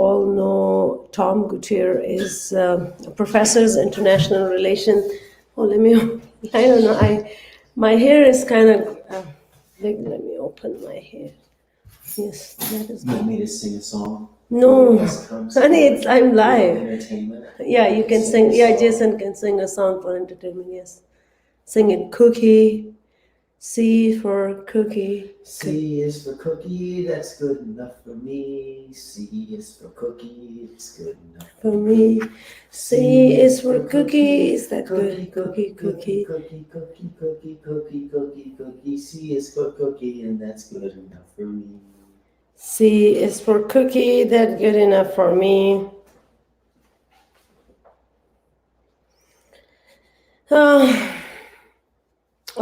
all know Tom Gouttierre is a professor's international relations. Oh, I don't know, my hair is kind of big. Let me open my hair. Yes, that is You want me to sing a song? No, honey, I'm live. Entertainment. Yeah, you can sing. Yeah, Jason can sing a song for entertainment. Yes, sing it. Cookie, C for cookie. C is for cookie. That's good enough for me. C is for cookie. It's good enough for me. C is for cookie. Is that good? Cookie, cookie, cookie, cookie, cookie, cookie, cookie, cookie. C is for cookie, and that's good enough for me. C is for cookie. That's good enough for me.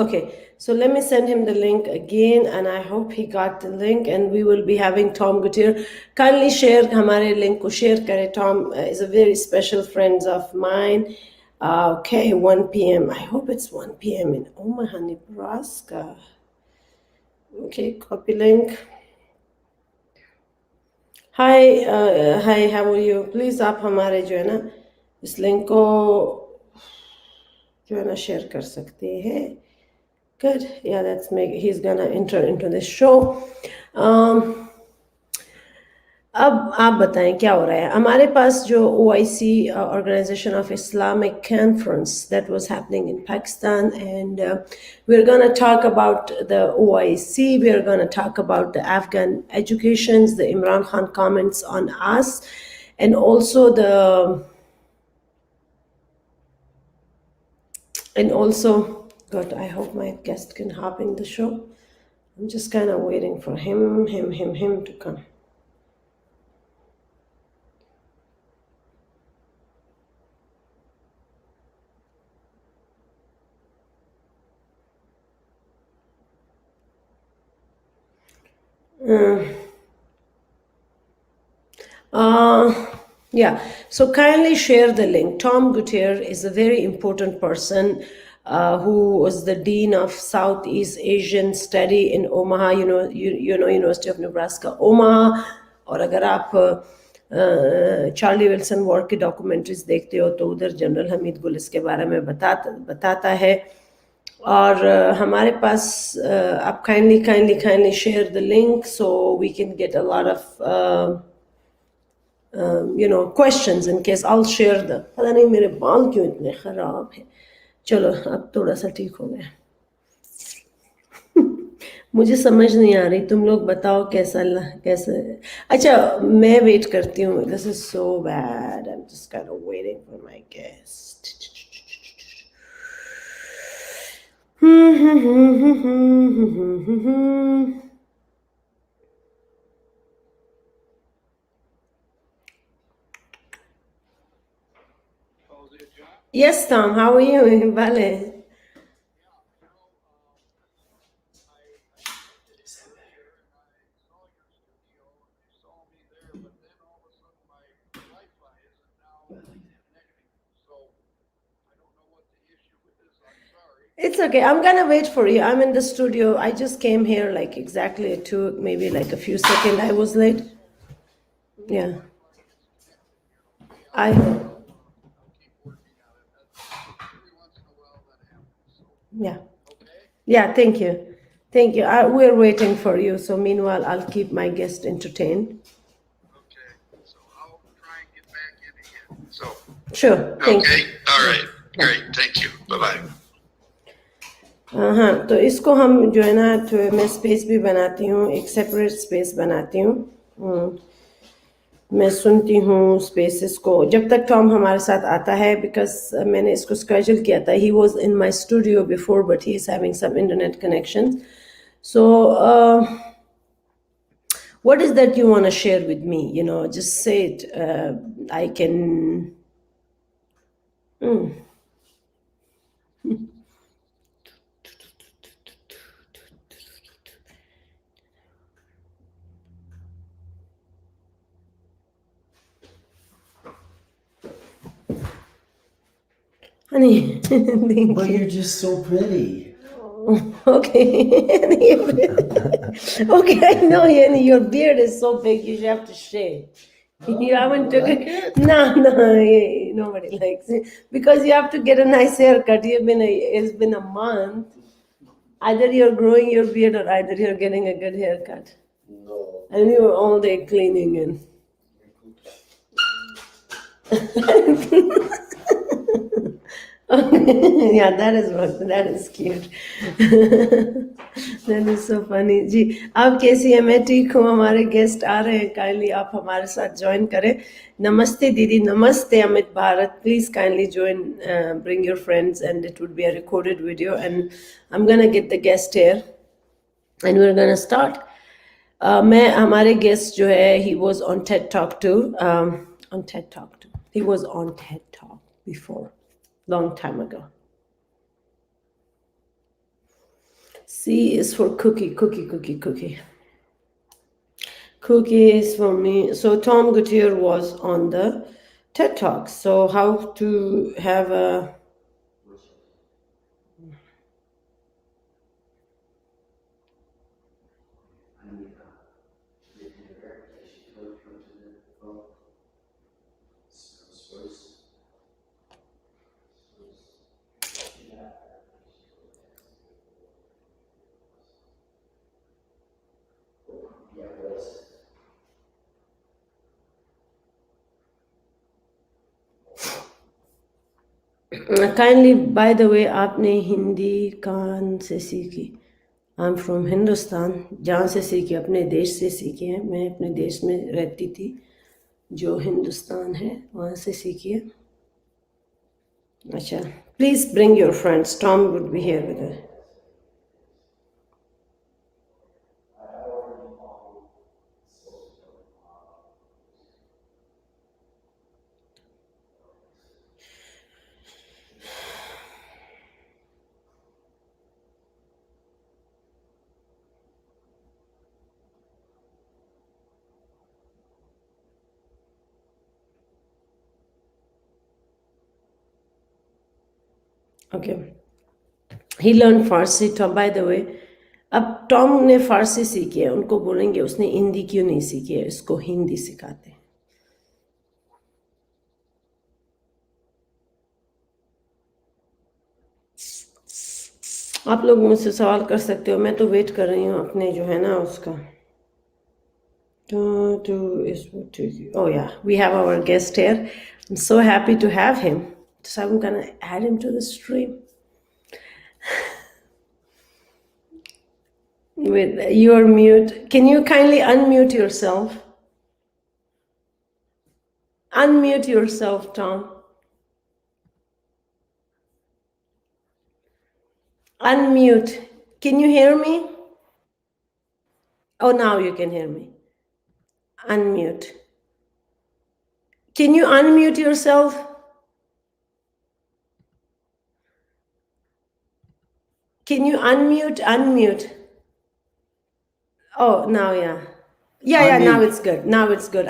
Okay, so let me send him the link again, and I hope he got the link, and we will be having Tom Gouttierre. Kindly share hamare link ko share kare. Tom is a very special friend of mine. Okay, 1 p.m. I hope it's 1 p.m. in Omaha, Nebraska. Okay, copy link. Hi, how are you? Please आप हमारे जो है ना इस link को जो है ना शेयर कर सकते हैं. Good. Yeah, he's gonna enter into the show. अब आप बताएं क्या हो रहा है. हमारे पास जो OIC Organization of Islamic Conference that was happening in Pakistan, and we're gonna talk about the OIC. We're gonna talk about the Afghan educations, the Imran Khan comments on us, and also God, I hope my guest can hop in the show. I'm just kind of waiting for him to come. Yeah, so kindly share the link. Tom Gouttierre is a very important person who was the Dean of Southeast Asian Study in Omaha, University of Nebraska, Omaha. और अगर आप Charlie Wilson war की documentaries देखते हो तो उधर general Hamid गुल इसके बारे में बताता है. और हमारे पास आप kindly share the link so we can get a lot of questions in case I'll share the. पता नहीं मेरे बाल क्यों इतने खराब हैं. चलो अब थोड़ा सा ठीक हो गया. मुझे समझ नहीं आ रही, तुम लोग बताओ कैसे. अच्छा मैं वेट करती हूँ. This is so bad. I'm just kind of waiting for my guest. Yes, Tom, how are you? Vale. It's okay. I'm gonna wait for you. I'm in the studio. I just came here like exactly at 2, maybe like a few seconds I was late. Yeah. Yeah, thank you. We're waiting for you. So meanwhile, I'll keep my guest entertained. Okay, so I'll try and get back in again. So. Sure. Okay, all right, great, thank you, bye-bye. हाँ, तो इसको हम जो है ना तो मैं space भी बनाती हूँ, एक सेपरेट स्पेस बनाती हूँ. मैं सुनती हूँ स्पेसेस को जब तक टॉम हमारे साथ आता है, बिकॉज मैंने इसको स्केड्यूल किया था. He was in my studio before but he is having some internet connection. So what is that you want to share with me? Just say it. I can. Honey, but you're just so pretty. Okay. Okay, I know, your beard is so big, you should have to shave. You haven't took like it? it? No, nobody likes it because you have to get a nice haircut. It's been a month. Either you're growing your beard or either you're getting a good haircut. No. And you're all day cleaning and. Yeah, that is cute. That is so funny जी. आप कैसी हैं? मैं ठीक हूँ. हमारे guest आ रहे हैं. Kindly आप हमारे साथ ज्वाइन करें. नमस्ते दीदी. नमस्ते Amit Bharat. Please kindly join, bring your friends, and it would be a recorded video. And I'm gonna get the guest here, and we're gonna start. मैं हमारे गेस्ट जो है, he was on TED Talk too. On TED Talk too. He was on TED Talk before, long time ago. C is for cookie, cookie, cookie, cookie. Cookie is for me. So Tom Gouttierre was on the TED Talk. So how to have a kindly, by the way, आपने हिंदी कहाँ से सीखी? I'm from Hindustan. जहाँ से सीखी? अपने देश से सीखी है. मैं अपने देश में रहती थी, जो हिंदुस्तान है, वहाँ से सीखी है. अच्छा, please bring your friends. Tom would be here with us. Okay. He learned Farsi. Tom, by the way, अब टॉम ने फारसी सीखी है. उनको बोलेंगे उसने हिंदी क्यों नहीं सीखी है. इसको हिंदी सिखाते हैं. आप लोग मुझसे सवाल कर सकते हो. मैं तो वेट कर रही हूँ अपने जो है ना उसका. Oh yeah, we have our guest here. I'm so happy to have him. So I'm gonna add him to the stream. With your mute, can you kindly unmute yourself? Unmute yourself, Tom. Unmute. Can you hear me? Oh, now you can hear me. Unmute. Can you unmute yourself? Can you unmute? Oh, now, yeah. Yeah, now it's good. Now you're good.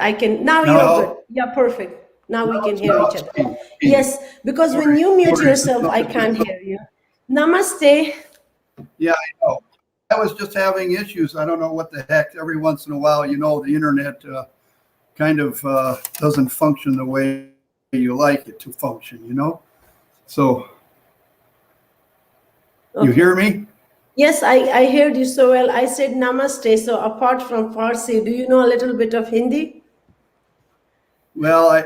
Yeah, perfect. Now we can hear each other. Yes, because when you mute yourself, I can't hear you. Namaste. Yeah, I know. I was just having issues. I don't know what the heck. Every once in a while, the internet kind of doesn't function the way you like it to function, So, Okay. You hear me? Yes, I heard you so well. I said namaste. So apart from Farsi, do you know a little bit of Hindi? Well, I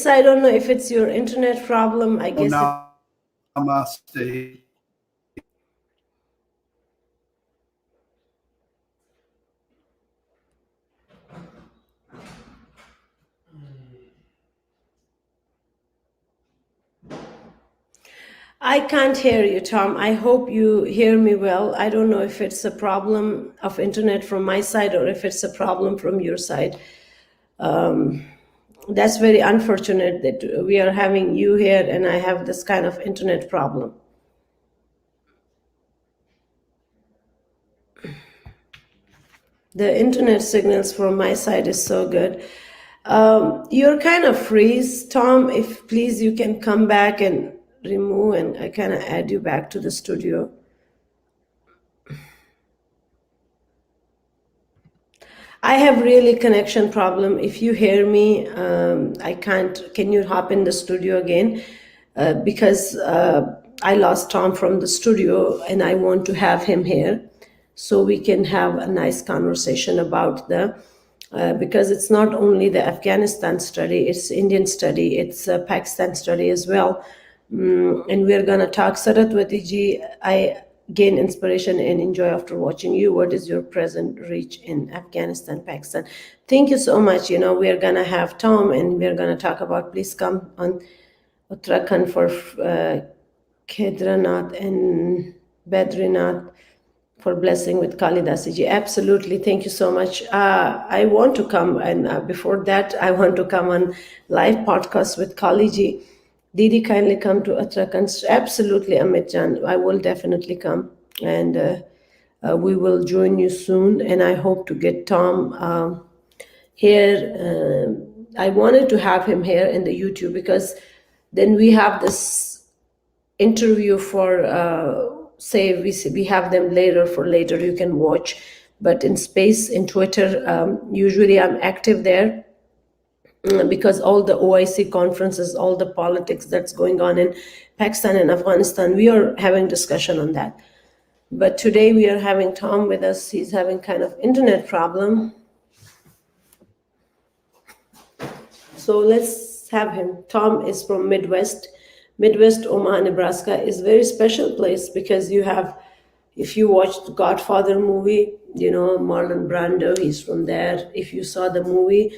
I don't know if it's your internet problem. I guess. Namaste. I can't hear you, Tom. I hope you hear me well. I don't know if it's a problem of internet from my side or if it's a problem from your side. That's very unfortunate that we are having you here and I have this kind of internet problem. The internet signals from my side is so good. You're kind of freeze, Tom. If please you can come back and remove and I kind of add you back to the studio. I have really connection problem. If you hear me, I can't. Can you hop in the studio again? Because I lost Tom from the studio, and I want to have him here so we can have a nice conversation about the. Because it's not only the Afghanistan study, it's Indian study, it's a Pakistan study as well. And we're going to talk. Saraswati ji, I gain inspiration and enjoy after watching you. What is your present reach in Afghanistan, Pakistan? Thank you so much. We're going to have Tom and we're going to talk about, please come on Uttarakhand for Kedranath and Badrinath for blessing with Kalidasi ji. Absolutely. Thank you so much. I want to come, and before that, I want to come on live podcast with Kali ji. Didi, kindly come to Uttarakhand. Absolutely, Amit Jan. I will definitely come, and we will join you soon. And I hope to get Tom here. I wanted to have him here in the YouTube because then we have this interview for say we have them later for later you can watch, but in space in Twitter usually I'm active there because all the OIC conferences, all the politics that's going on in Pakistan and Afghanistan, we are having discussion on that. But today we are having Tom with us. He's having kind of internet problem, so let's have him. Tom is from Midwest, Omaha, Nebraska is a very special place because you have, if you watched the Godfather movie, Marlon Brando, he's from there. If you saw the movie,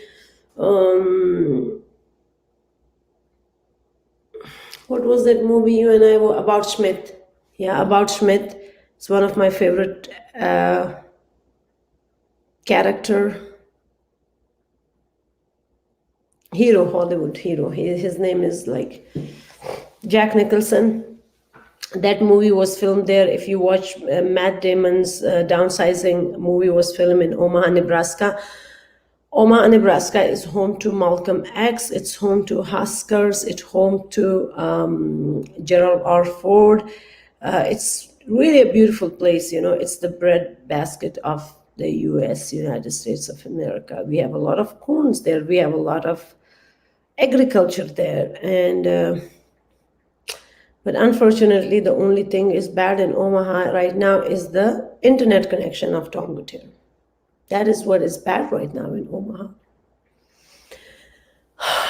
what was that movie you and I were about Schmidt? Yeah, about Schmidt. It's one of my favorite character. Hero, Hollywood hero. His name is like Jack Nicholson. That movie was filmed there. If you watch Matt Damon's Downsizing movie was filmed in Omaha, Nebraska. Omaha, Nebraska is home to Malcolm X. It's home to Huskers. It's home to Gerald R. Ford. It's really a beautiful place. It's the breadbasket of the U.S., United States of America. We have a lot of corns there. We have a lot of agriculture there. And but unfortunately, the only thing is bad in Omaha right now is the internet connection of Tom Gouttierre. That is what is bad right now in Omaha.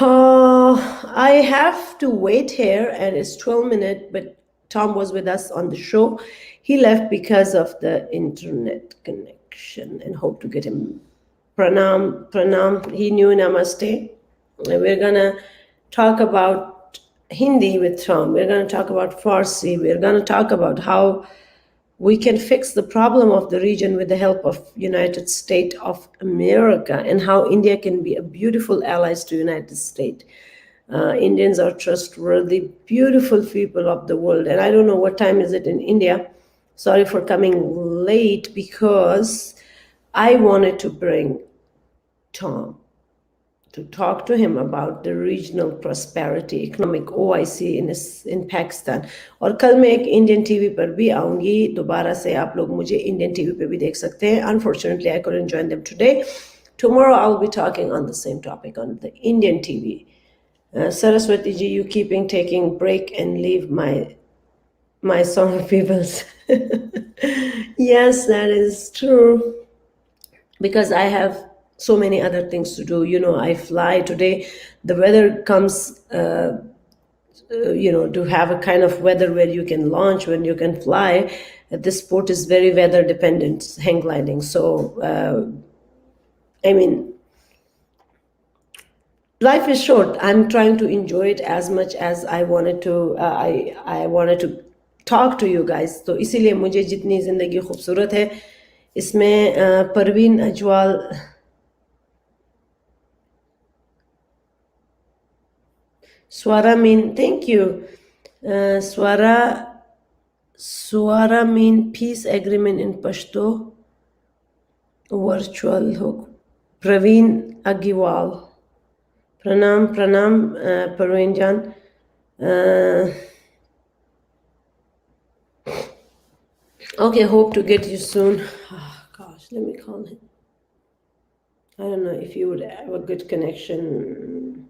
I have to wait here, and it's 12 minutes, but Tom was with us on the show. He left because of the internet connection, and hope to get him. Pranam, he knew namaste. And we're going to talk about Hindi with Tom. We're going to talk about Farsi. We're going to talk about how we can fix the problem of the region with the help of United States of America, and how India can be a beautiful ally to United States. Indians are trustworthy, beautiful people of the world. And I don't know what time is it in India. Sorry for coming late because I wanted to bring Tom to talk to him about the regional prosperity, economic OIC in Pakistan. और कल मैं एक Indian TV पर भी आऊँगी दोबारा से. आप लोग मुझे इंडियन टीवी पे भी देख सकते हैं. Unfortunately, I couldn't join them today. Tomorrow, I'll be talking on the same topic on the Indian TV. Saraswati ji, you keeping taking break and leave my song peoples. Yes, that is true. Because I have so many other things to do. I fly today. The weather comes, to have a kind of weather where you can launch, when you can fly. This sport is very weather dependent, hang gliding. So, life is short. I'm trying to enjoy it as much as I wanted to. I wanted to talk to you guys. तो इसीलिए मुझे जितनी जिंदगी खूबसूरत है इसमें Parveen Aizawl Swara mean, thank you. Swara mean peace agreement in Pashto. Virtual hook. Praveen Agiwal. Pranam, Parveen Jan. Okay, hope to get you soon. Oh, gosh, let me call him. I don't know if you would have a good connection.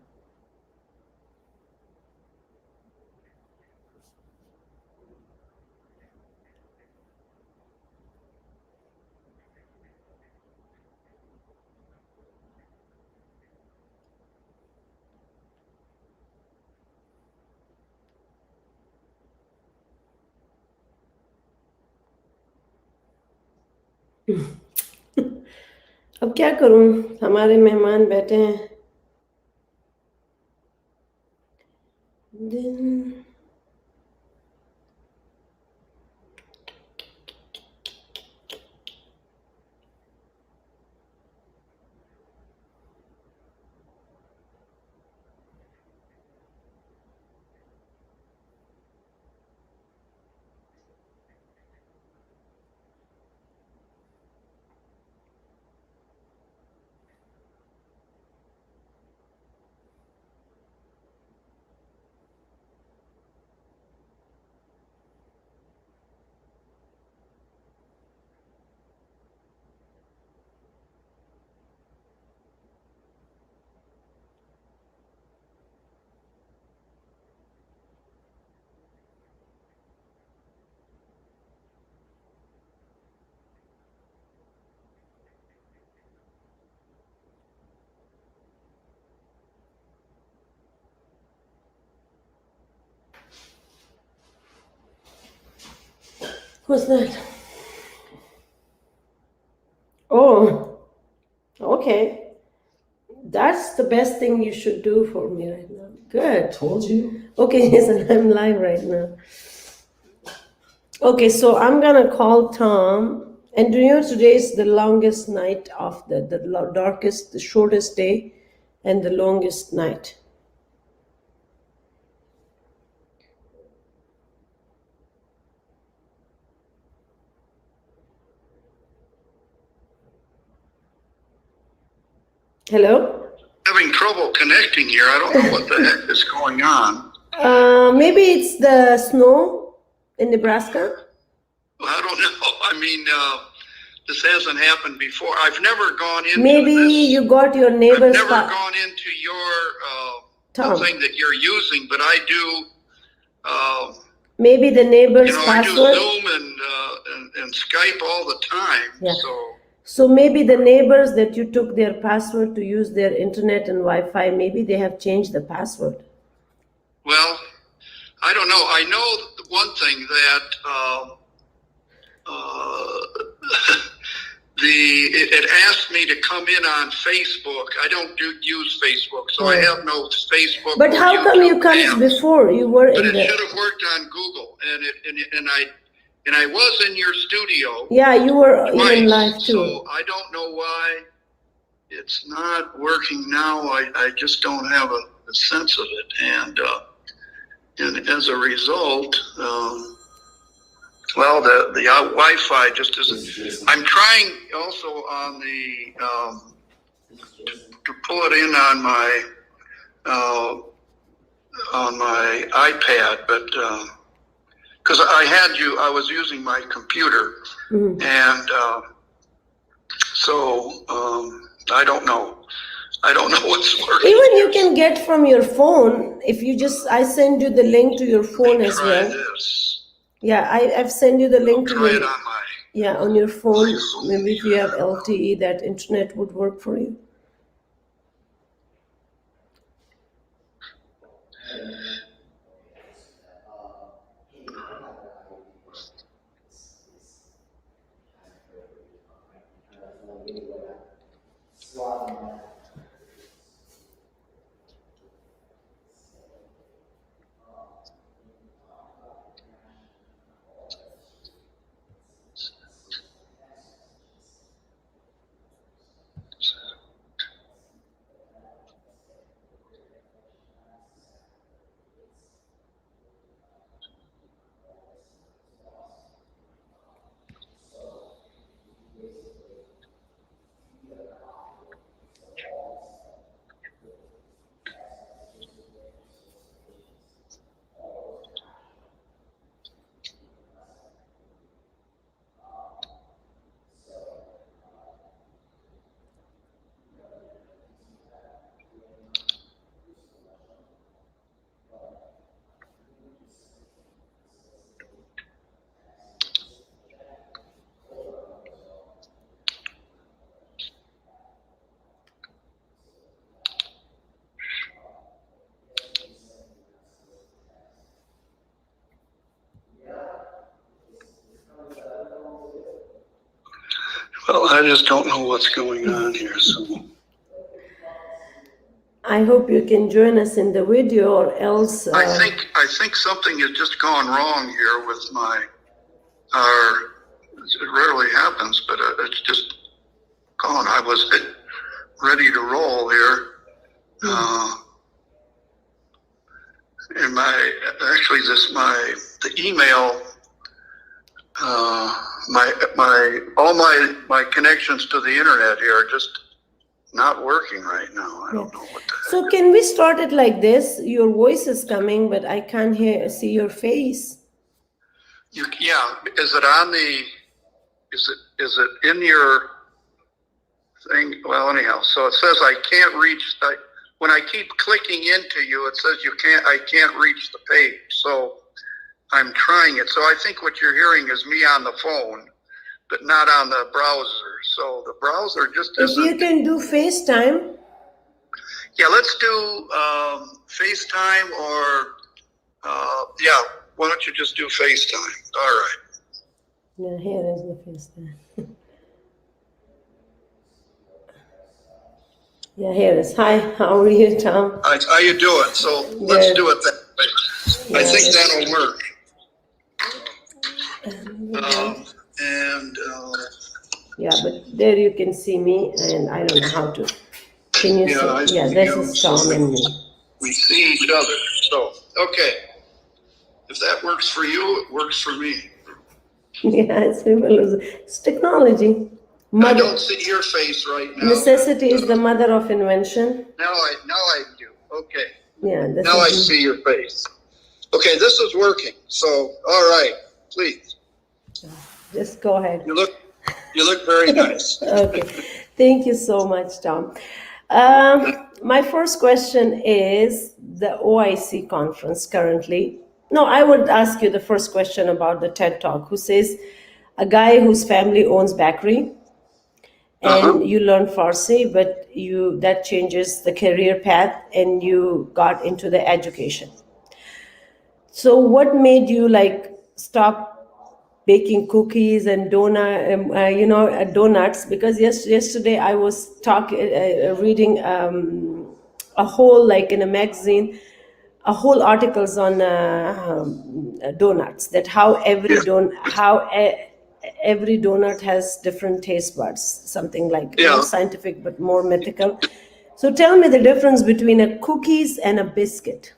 अब क्या करूं, हमारे मेहमान बैठे हैं। दिन Who's that? Oh, okay. That's the best thing you should do for me right now. Good. Told you. Okay, yes, and I'm live right now. Okay, so I'm gonna call Tom. And do you know today is the longest night of the darkest, the shortest day, and the longest night. Hello? Having trouble connecting here. I don't know what the heck is going on. Maybe it's the snow in Nebraska. I don't know. I mean, this hasn't happened before. I've never gone into Maybe this. you got your I've neighbor's never gone into your Tom. the thing that you're using, but I do. Maybe the neighbor's I do password. Zoom and Skype all the time. Yeah. So So maybe the neighbors that you took their password to use their internet and Wi-Fi, maybe they have changed the password. well, I don't know. I know one thing that it asked me to come in on Facebook. I don't use Facebook, so I have no Facebook. But or how come you YouTube come apps. before? You were But in it the should have worked on Google, and I was in your studio. yeah, you were even twice, live too. So I don't know why it's not working now. I just don't have a sense of it, and as a result, well, the Wi-Fi just isn't. I'm trying also on the to pull it in on my iPad, but because I was using my computer, and so I don't know. I don't know what's working. Even you can get from your phone if you just I send you the link to your phone as Try well. this. Yeah, I've sent you the link to Try it your on my. on your phone. Maybe if you have LTE, that internet would work for you. Well, I just don't know what's going on here. So I hope you can join us in the video, or else. I think something has just gone wrong here with my. It rarely happens, but it's just gone. I was ready to roll here. And the email, all my connections to the internet here are just not working right now. I don't know what the heck. So can we start it like this? Your voice is coming, but I can't see your face. Is it on the? Is it in your thing? Well, anyhow, so it says I can't reach. When I keep clicking into you, it says I can't reach the page. So I'm trying it. So I think what you're hearing is me on the phone, but not on the browser. So the browser just isn't. If you can do FaceTime. Yeah, let's do FaceTime or why don't you just do FaceTime? All right. Yeah, here is the FaceTime. Yeah, here is. Hi, how are you, Tom? How you doing? So let's do it that way. I think that'll work. Yeah, but there you can see me, and I don't know how to. Can you see? Yeah, this is Tom and me. We see each other. So, okay. If that works for you, it works for me. Yeah, it's technology. I don't see your face right now. Necessity is the mother of invention. Now I do. Okay. Yeah. Now I see your face. Okay, this is working. So, all right, please. Just go ahead. You look very nice. Okay. Thank you so much, Tom. My first question is the OIC conference currently. No, I would ask you the first question about the TED Talk, who says a guy whose family owns bakery and you learn Farsi, but that changes the career path and you got into the education. So what made you stop baking cookies and donuts? Because yesterday I was reading a whole, in a magazine, a whole articles on donuts, that how every donut has different taste buds, something more scientific but more mythical. So tell me the difference between a cookies and a biscuit,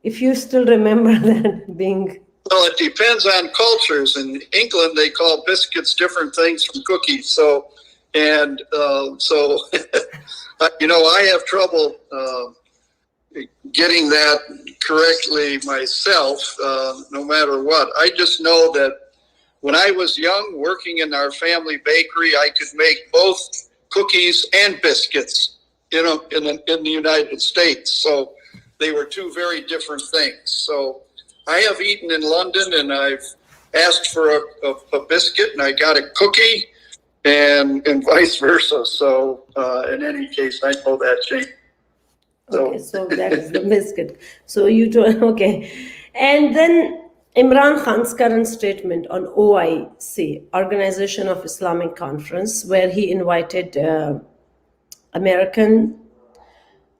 if you still remember that being. Well, it depends on cultures. In England, they call biscuits different things from cookies. So I have trouble getting that correctly myself, no matter what. I just know that when I was young, working in our family bakery, I could make both cookies and biscuits, in the United States. So they were two very different things. So I have eaten in London, and I've asked for a biscuit, and I got a cookie, and vice versa. So in any case, I know that shape. Okay, so that is the biscuit. So you told, okay. And then Imran Khan's current statement on OIC, Organization of Islamic Conference, where he invited American.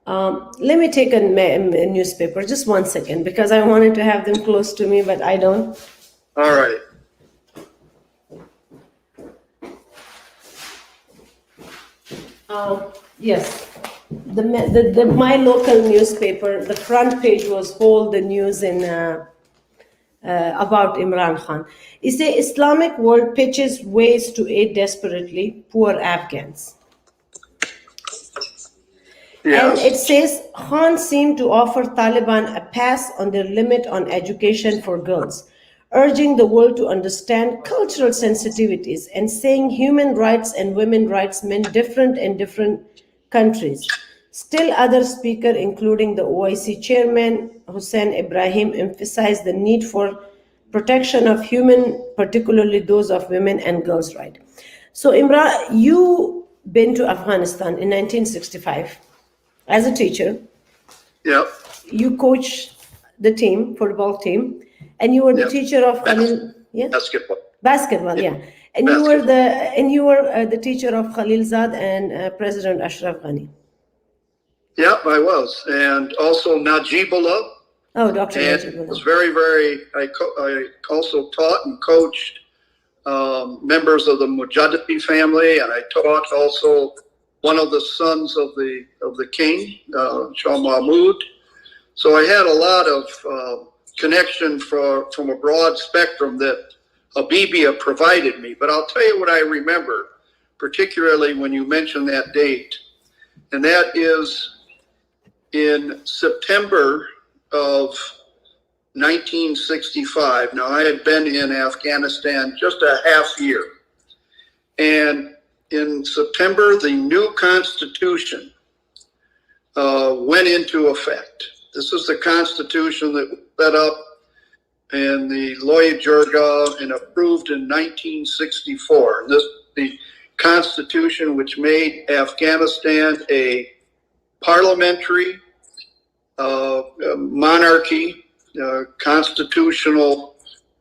Let me take a newspaper, just 1 second, because I wanted to have them close to me, but I don't. All right. Yes. My local newspaper, the front page was all the news about Imran Khan. It says Islamic world pitches ways to aid desperately poor Afghans. Yes. And it says Khan seemed to offer Taliban a pass on their limit on education for girls, urging the world to understand cultural sensitivities and saying human rights and women's rights meant different in different countries. Still, other speakers, including the OIC chairman, Hussein Ibrahim, emphasized the need for protection of human, particularly those of women and girls' rights. So, Imran, you been to Afghanistan in 1965 as a teacher. Yep. You coached the team, football team, and you were the teacher of basketball. Basketball, yeah. And you were basketball. the teacher of Khalilzad and President Ashraf Ghani. Yep, I was, and also Najibullah. Oh, Dr. And it Najibullah. was I also taught and coached members of the Mujahideen family, and I taught also one of the sons of the king, Shah Mahmud. So I had a lot of connection from a broad spectrum that Habibia provided me. But I'll tell you what I remember, particularly when you mention that date, and that is in September of 1965. Now, I had been in Afghanistan just a half year. And in September, the new constitution went into effect. This is the constitution that was set up in the Loya Jirga and approved in 1964. And this the constitution which made Afghanistan a parliamentary monarchy, constitutional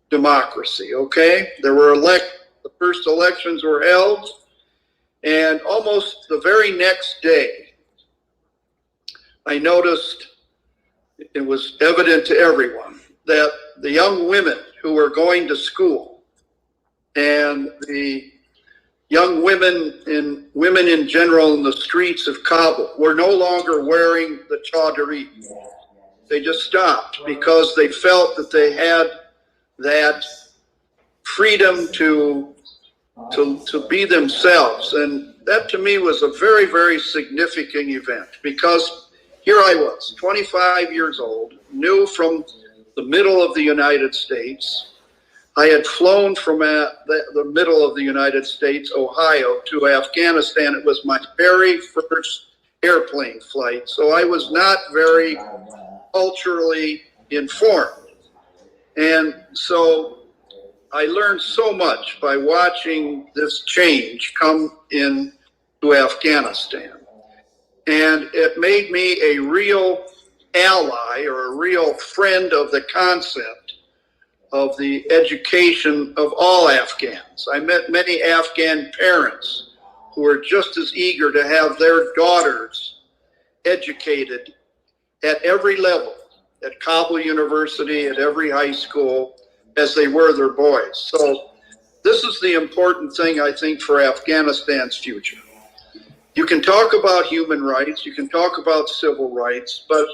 democracy. Okay, there were the first elections were held, and almost the very next day, I noticed it was evident to everyone that the young women who were going to school and the young women in general in the streets of Kabul were no longer wearing the chadari. They just stopped because they felt that they had that freedom to be themselves. And that to me was a very, very significant event, because here I was, 25 years old, new from the middle of the United States. I had flown from the middle of the United States, Ohio, to Afghanistan. It was my very first airplane flight, so I was not very culturally informed. And so I learned so much by watching this change come into Afghanistan. And it made me a real ally or a real friend of the concept of the education of all Afghans. I met many Afghan parents who were just as eager to have their daughters educated at every level, at Kabul University, at every high school, as they were their boys. So this is the important thing, I think, for Afghanistan's future. You can talk about human rights, you can talk about civil rights, but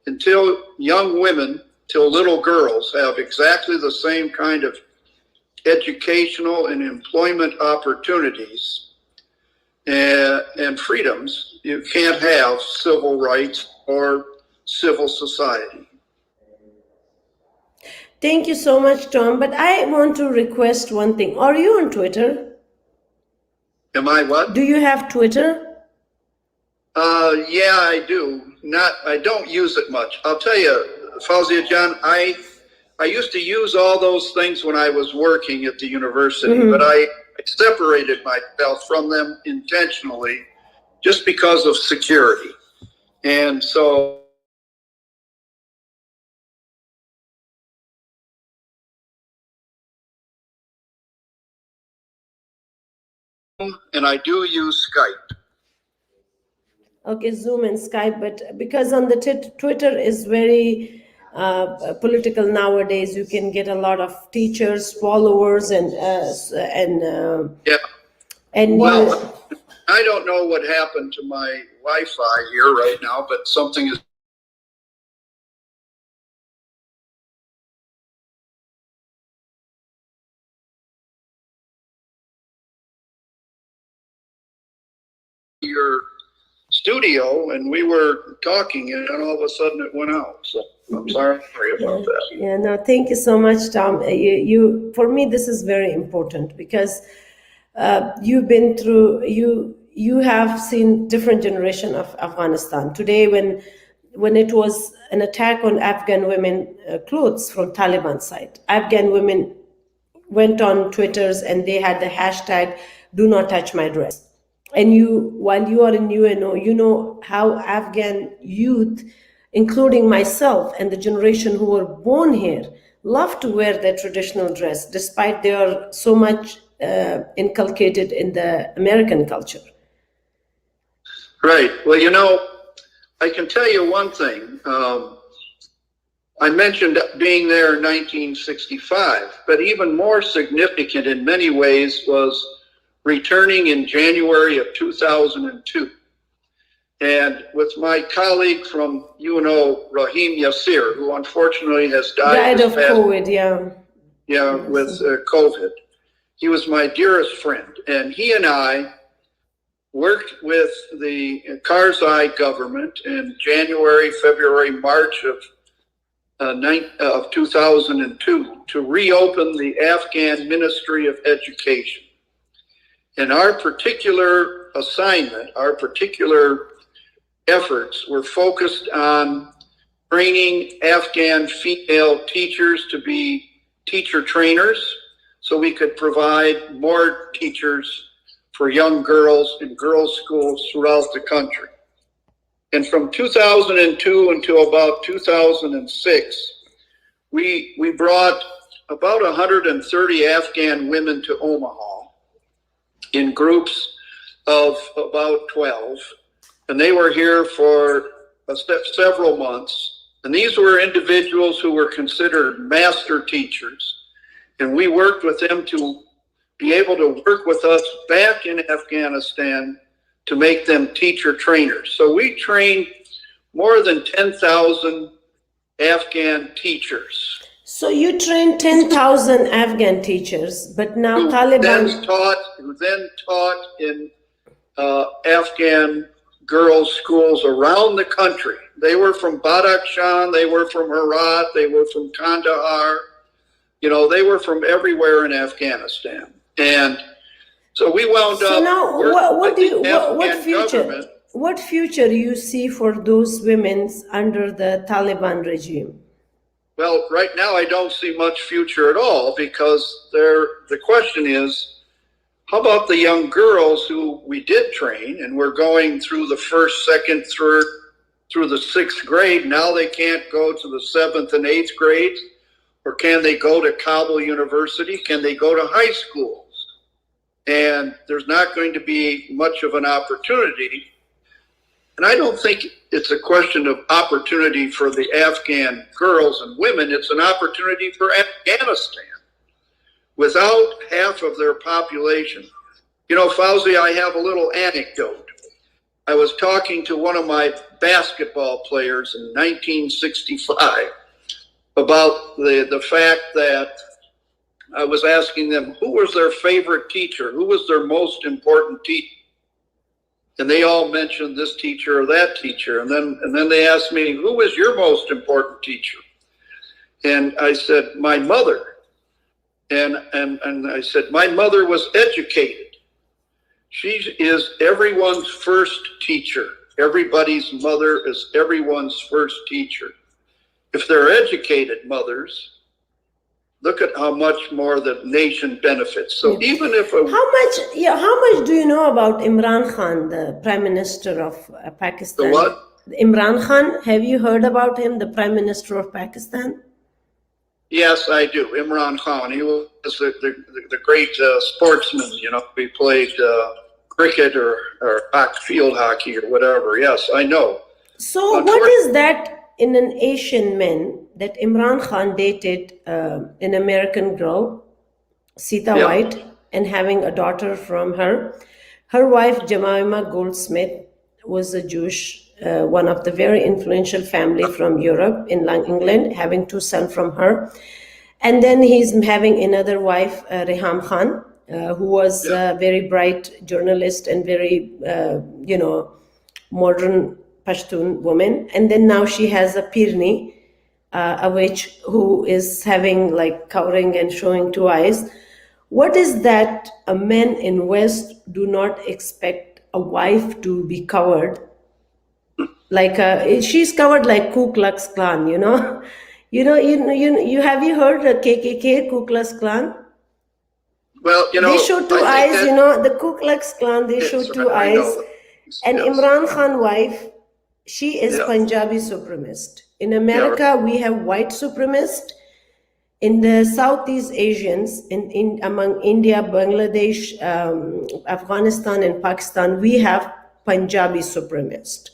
until young women, till little girls have exactly the same kind of educational and employment opportunities and freedoms, you can't have civil rights or civil society. Thank you so much, Tom. But I want to request one thing. Are you on Twitter? Am I what? Do you have Twitter? Yeah, I do. I don't use it much. I'll tell you, Fawzia John, I used to use all those things when I was working at the university, but I separated myself from them intentionally just because of security. And so and I do use Skype. Okay, Zoom and Skype, but because on the Twitter is very political nowadays, you can get a lot of teachers, followers, and yeah. And well, I don't know what happened to my Wi-Fi here right now, but something is. Your studio, and we were talking, and then all of a sudden it went out. So I'm sorry about that. Yeah, no, thank you so much, Tom. You for me, this is very important because you've been through. You have seen different generation of Afghanistan. Today, when it was an attack on Afghan women clothes from Taliban side, Afghan women went on Twitters and they had the hashtag "Do not touch my dress." And while you are in UNO, you know how Afghan youth, including myself and the generation who were born here, love to wear their traditional dress, despite they are so much inculcated in the American culture. Right. Well, I can tell you one thing. I mentioned being there in 1965, but even more significant in many ways was returning in January of 2002. And with my colleague from UNO, Rahim Yassir, who unfortunately has died of COVID, with COVID. He was my dearest friend, and he and I worked with the Karzai government in January, February, March of 2002 to reopen the Afghan Ministry of Education. And our particular assignment, our particular efforts were focused on training Afghan female teachers to be teacher trainers so we could provide more teachers for young girls in girls' schools throughout the country. And from 2002 until about 2006, we brought about 130 Afghan women to Omaha in groups of about 12. And they were here for several months. And these were individuals who were considered master teachers. And we worked with them to be able to work with us back in Afghanistan to make them teacher trainers. So we trained more than 10,000 Afghan teachers. So you trained 10,000 Afghan teachers, but now who Taliban... Who then taught in Afghan girls' schools around the country. They were from Badakhshan, they were from Herat, they were from Kandahar. They were from everywhere in Afghanistan. And so we wound up. So now, what future do you see for those women under the Taliban regime? Well, right now I don't see much future at all, because the question is, how about the young girls who we did train and were going through the first, second, third, through the sixth grade? Now they can't go to the seventh and eighth grades, or can they go to Kabul University? Can they go to high schools? And there's not going to be much of an opportunity. And I don't think it's a question of opportunity for the Afghan girls and women. It's an opportunity for Afghanistan. Without half of their population. Fauzi, I have a little anecdote. I was talking to one of my basketball players in 1965 about the fact that I was asking them who was their favorite teacher, who was their most important teacher. And they all mentioned this teacher or that teacher. And then they asked me, who was your most important teacher? And I said, my mother. And I said, my mother was educated. She is everyone's first teacher. Everybody's mother is everyone's first teacher. If they're educated mothers, look at how much more the nation benefits. So even if how much do you know about Imran Khan, the Prime Minister of Pakistan? The what? Imran Khan, have you heard about him, the Prime Minister of Pakistan? Yes, I do. Imran Khan. He was the great sportsman. He played cricket or field hockey or whatever. Yes, I know. So what is that in an Asian man that Imran Khan dated an American girl, Sita White, and having a daughter from her? Her wife, Jemima Goldsmith, was a Jewish, one of the very influential family from Europe in England, having two sons from her. And then he's having another wife, Reham Khan, who was a very bright journalist and very, modern Pashtun woman. And then now she has a Pirni, a witch who is having covering and showing two eyes. What is that a man in West do not expect a wife to be covered? She's covered like Ku Klux Klan, you have you heard the KKK, Ku Klux Klan? Well, they show two eyes, the Ku Klux Klan, they show two eyes. And Imran Khan's wife, she is Punjabi supremacist. In America, we have white supremacist, in the Southeast Asians, among India, Bangladesh, Afghanistan, and Pakistan, we have Punjabi supremacists.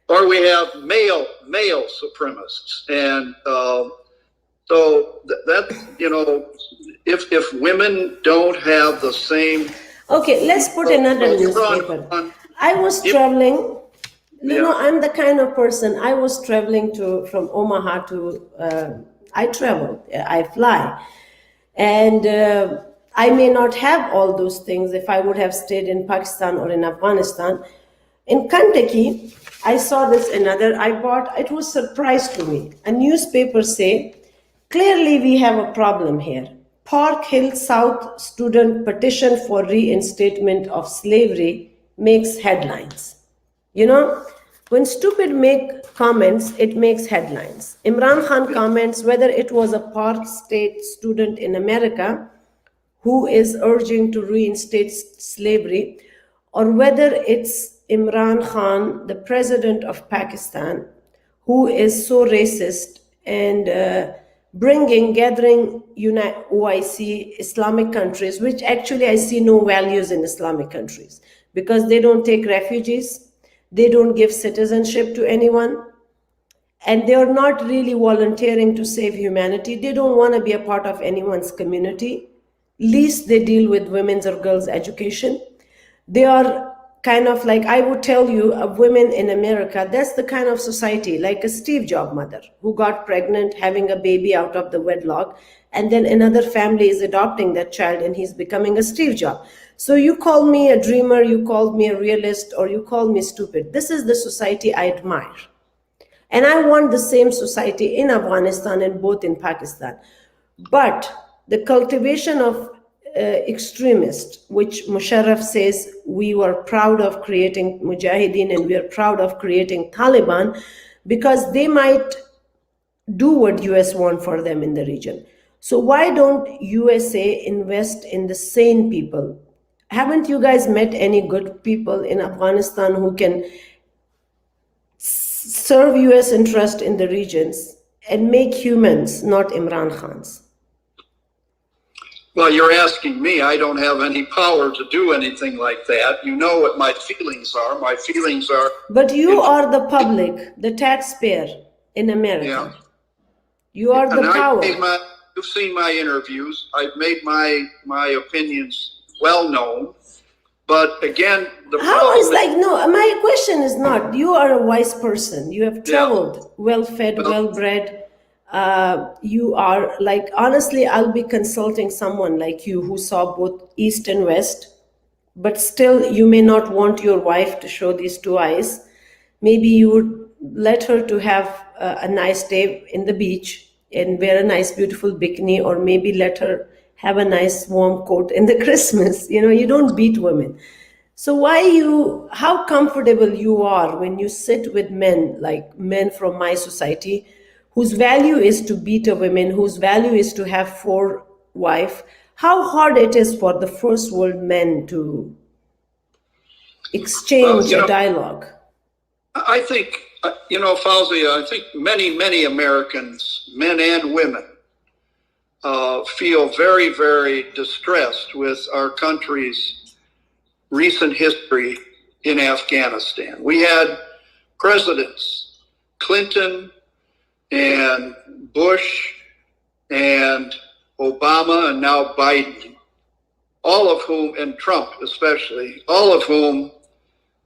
Or we have male supremacists, and so that, you know, if women don't have the same. Okay, let's put another newspaper. I was traveling. You know, I'm the kind of person. I was traveling from Omaha to. I travel. I fly, and I may not have all those things if I would have stayed in Pakistan or in Afghanistan. In Kentucky, I saw this another. I bought. It was a surprise to me. A newspaper say, clearly we have a problem here. Park Hill South student petition for reinstatement of slavery makes headlines. You know, when stupid make comments, it makes headlines. Imran Khan comments whether it was a Park State student in America who is urging to reinstate slavery, or whether it's Imran Khan, the president of Pakistan, who is so racist and gathering OIC Islamic countries, which actually I see no values in Islamic countries, because they don't take refugees, they don't give citizenship to anyone, and they're not really volunteering to save humanity. They don't want to be a part of anyone's community. Least they deal with women's or girls' education. They are kind of like, I would tell you, of women in America, that's the kind of society, like a Steve Jobs mother who got pregnant, having a baby out of the wedlock, and then another family is adopting that child and he's becoming a Steve Jobs. So you call me a dreamer, you call me a realist, or you call me stupid. This is the society I admire. And I want the same society in Afghanistan and both in Pakistan. But the cultivation of extremists, which Musharraf says we were proud of creating Mujahideen and we are proud of creating Taliban, because they might do what US want for them in the region. So why don't USA invest in the sane people? Haven't you guys met any good people in Afghanistan who can serve US interest in the regions and make humans, not Imran Khans? Well, you're asking me. I don't have any power to do anything like that. You know what my feelings are. My feelings are. But you are the public, the taxpayer in America. Yeah. You are the power. You've seen my interviews. I've made my opinions well known. But again, my question is not, you are a wise person. You have traveled, well-fed, well-bred. You are like, honestly, I'll be consulting someone like you who saw both East and West, but still you may not want your wife to show these two eyes. Maybe you would let her to have a nice day in the beach and wear a nice, beautiful bikini, or maybe let her have a nice warm coat in the Christmas. You know, you don't beat women. So how comfortable you are when you sit with men, like men from my society, whose value is to beat a woman, whose value is to have 4 wives, how hard it is for the first world men to exchange a dialogue. I think, Fauzia, I think many Americans, men and women, feel very, very distressed with our country's recent history in Afghanistan. We had presidents, Clinton and Bush and Obama and now Biden, all of whom, and Trump especially, all of whom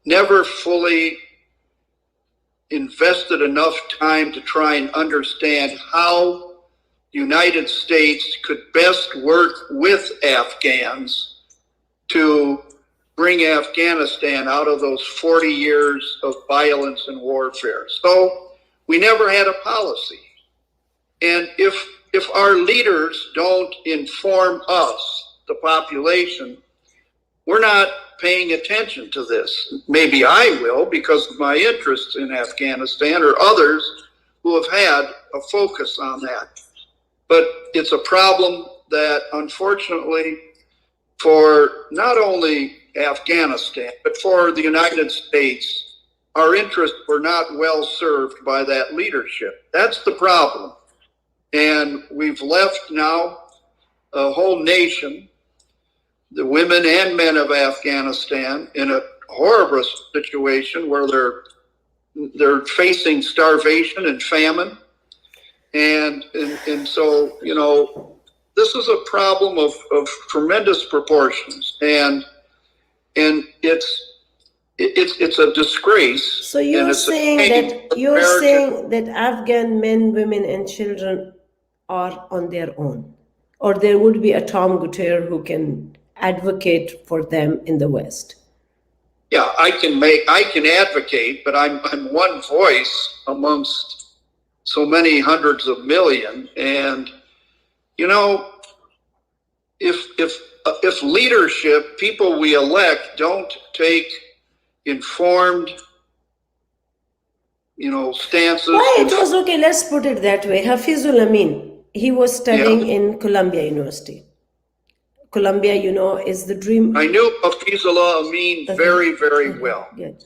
never fully invested enough time to try and understand how the United States could best work with Afghans to bring Afghanistan out of those 40 years of violence and warfare. So we never had a policy. And if our leaders don't inform us, the population, we're not paying attention to this. Maybe I will because of my interests in Afghanistan, or others who have had a focus on that. But it's a problem that, unfortunately, for not only Afghanistan, but for the United States, our interests were not well served by that leadership. That's the problem. And we've left now a whole nation, the women and men of Afghanistan, in a horrible situation where they're facing starvation and famine. And so, you know, this is a problem of tremendous proportions, and it's a disgrace. So you're saying that Afghan men, women, and children are on their own, or there would be a Tom Gouttierre who can advocate for them in the West? Yeah, I can advocate, but I'm one voice amongst so many hundreds of million. And you know, if leadership, people we elect, don't take informed, you know, stances. Why it was okay? Let's put it that way. Hafizul Amin, he was studying in Columbia University. Columbia, you know, is the dream. I knew Hafizullah Amin very, very well. Good.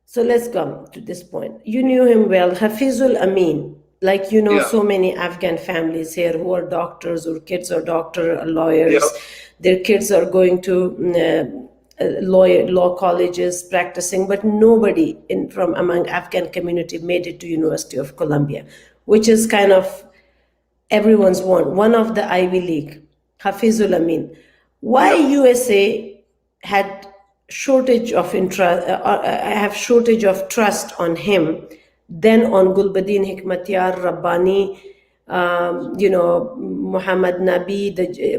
So let's come to this point. You knew him well. Hafizul Amin, like you know, so many Afghan families here who are doctors, or kids are doctors, or lawyers. Their kids are going to law colleges, practicing, but nobody from among Afghan community made it to University of Columbia, which is kind of everyone's one of the Ivy League. Hafizul Amin. Why USA had shortage of shortage of trust on him, then on Gulbuddin Hikmatyar, Rabbani, you know, Muhammad Nabi,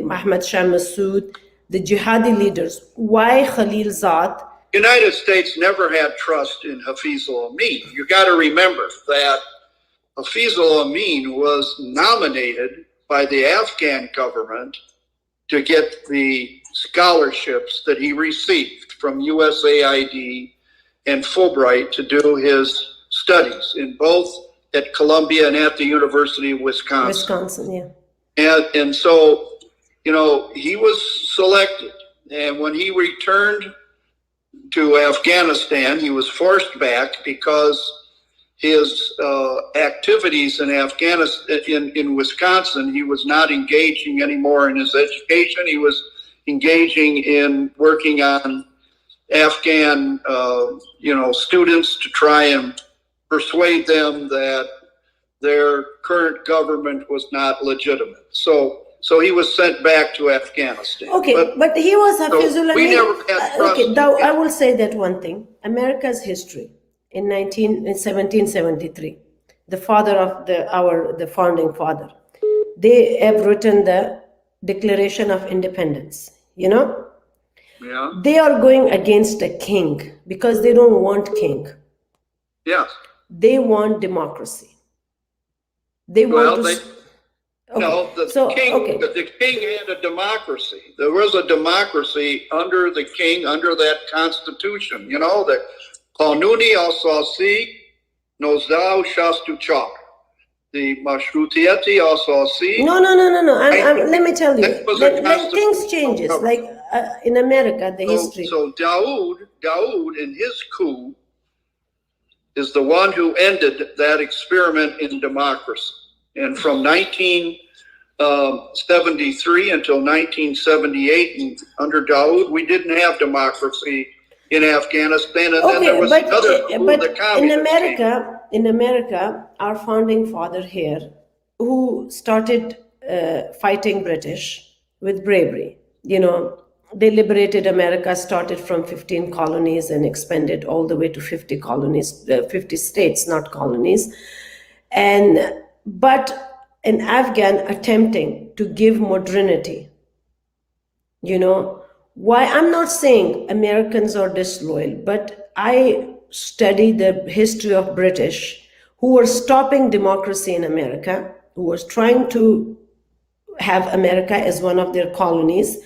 Ahmad Shah Massoud, the jihadi leaders? Why Khalil Zad? United States never had trust in Hafizul Amin. You got to remember that Hafizul Amin was nominated by the Afghan government to get the scholarships that he received from USAID and Fulbright to do his studies in both at Columbia and at the University of Wisconsin. And so, you know, he was selected. And when he returned to Afghanistan, he was forced back because his activities in Afghanistan, in Wisconsin, he was not engaging anymore in his education. He was engaging in working on Afghan, you know, students to try and persuade them that their current government was not legitimate. So he was sent back to Afghanistan. Okay, but he was Hafizul Amin. We never had trust. Okay, I will say that one thing. America's history in 1773, the father of the founding father, they have written the Declaration of Independence, you know? Yeah. They are going against a king because they don't want king. Yes. They want democracy. They want No, the king had a democracy. There was a democracy under the king, under that constitution. You know, the Qanuni Asasi Nozdao Shastuchar. The Mashrutiyati Asasi. No. Let me tell you. Like things changes. Like in America, the history. So Daoud in his coup is the one who ended that experiment in democracy. And from 1973 until 1978, and under Daoud, we didn't have democracy in Afghanistan. And then there was another coup, the communist in America, our founding father here, who started fighting British with bravery, you know, they liberated America, started from 15 colonies and expanded all the way to 50 colonies, 50 states, not colonies. But an Afghan attempting to give modernity, you know, why I'm not saying Americans are disloyal, but I study the history of British who were stopping democracy in America, who was trying to have America as one of their colonies.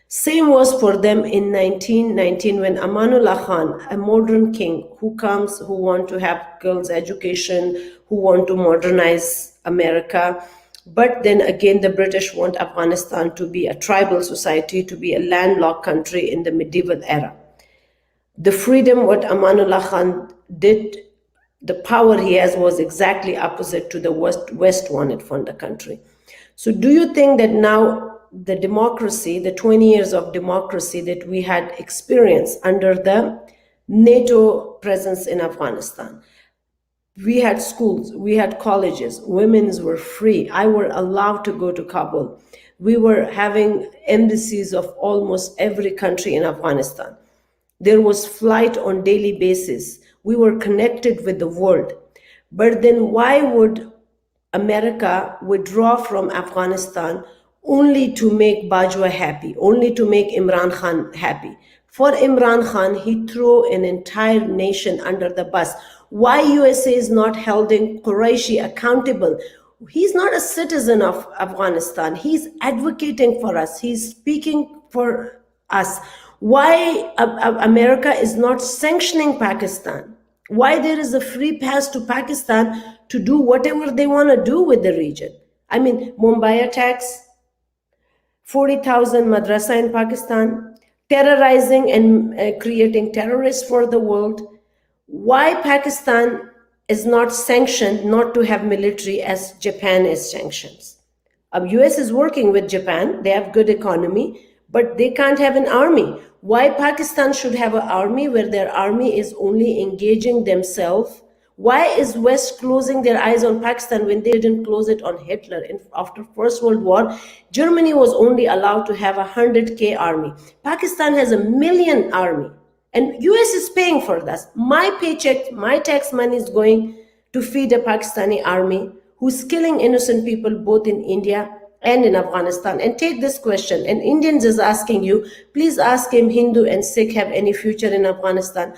Same was for them in 1919 when Amanullah Khan, a modern king who comes, who want to have girls' education, who want to modernize America. But then again, the British want Afghanistan to be a tribal society, to be a landlocked country in the medieval era. The freedom what Amanullah Khan did the power he has was exactly opposite to the West wanted from the country. So do you think that now the democracy, the 20 years of democracy that we had experienced under the NATO presence in Afghanistan, we had schools, we had colleges, women's were free, I were allowed to go to Kabul, we were having embassies of almost every country in Afghanistan, there was flight on daily basis, we were connected with the world. But then why would America withdraw from Afghanistan only to make Bajwa happy, only to make Imran Khan happy? For Imran Khan, he threw an entire nation under the bus. Why USA is not holding Quraishi accountable? He's not a citizen of Afghanistan. He's advocating for us. He's speaking for us. Why America is not sanctioning Pakistan? Why there is a free pass to Pakistan to do whatever they want to do with the region? I mean, Mumbai attacks, 40,000 madrasa in Pakistan, terrorizing and creating terrorists for the world. Why Pakistan is not sanctioned not to have military as Japan is sanctions? US is working with Japan, they have good economy, but they can't have an army. Why Pakistan should have an army where their army is only engaging themselves? Why is West closing their eyes on Pakistan when they didn't close it on Hitler? After First World War, Germany was only allowed to have 100K army. Pakistan has 1 million army. And US is paying for that. My paycheck, my tax money is going to feed a Pakistani army who's killing innocent people both in India and in Afghanistan. And take this question, and Indians is asking you, please ask him, Hindu and Sikh have any future in Afghanistan?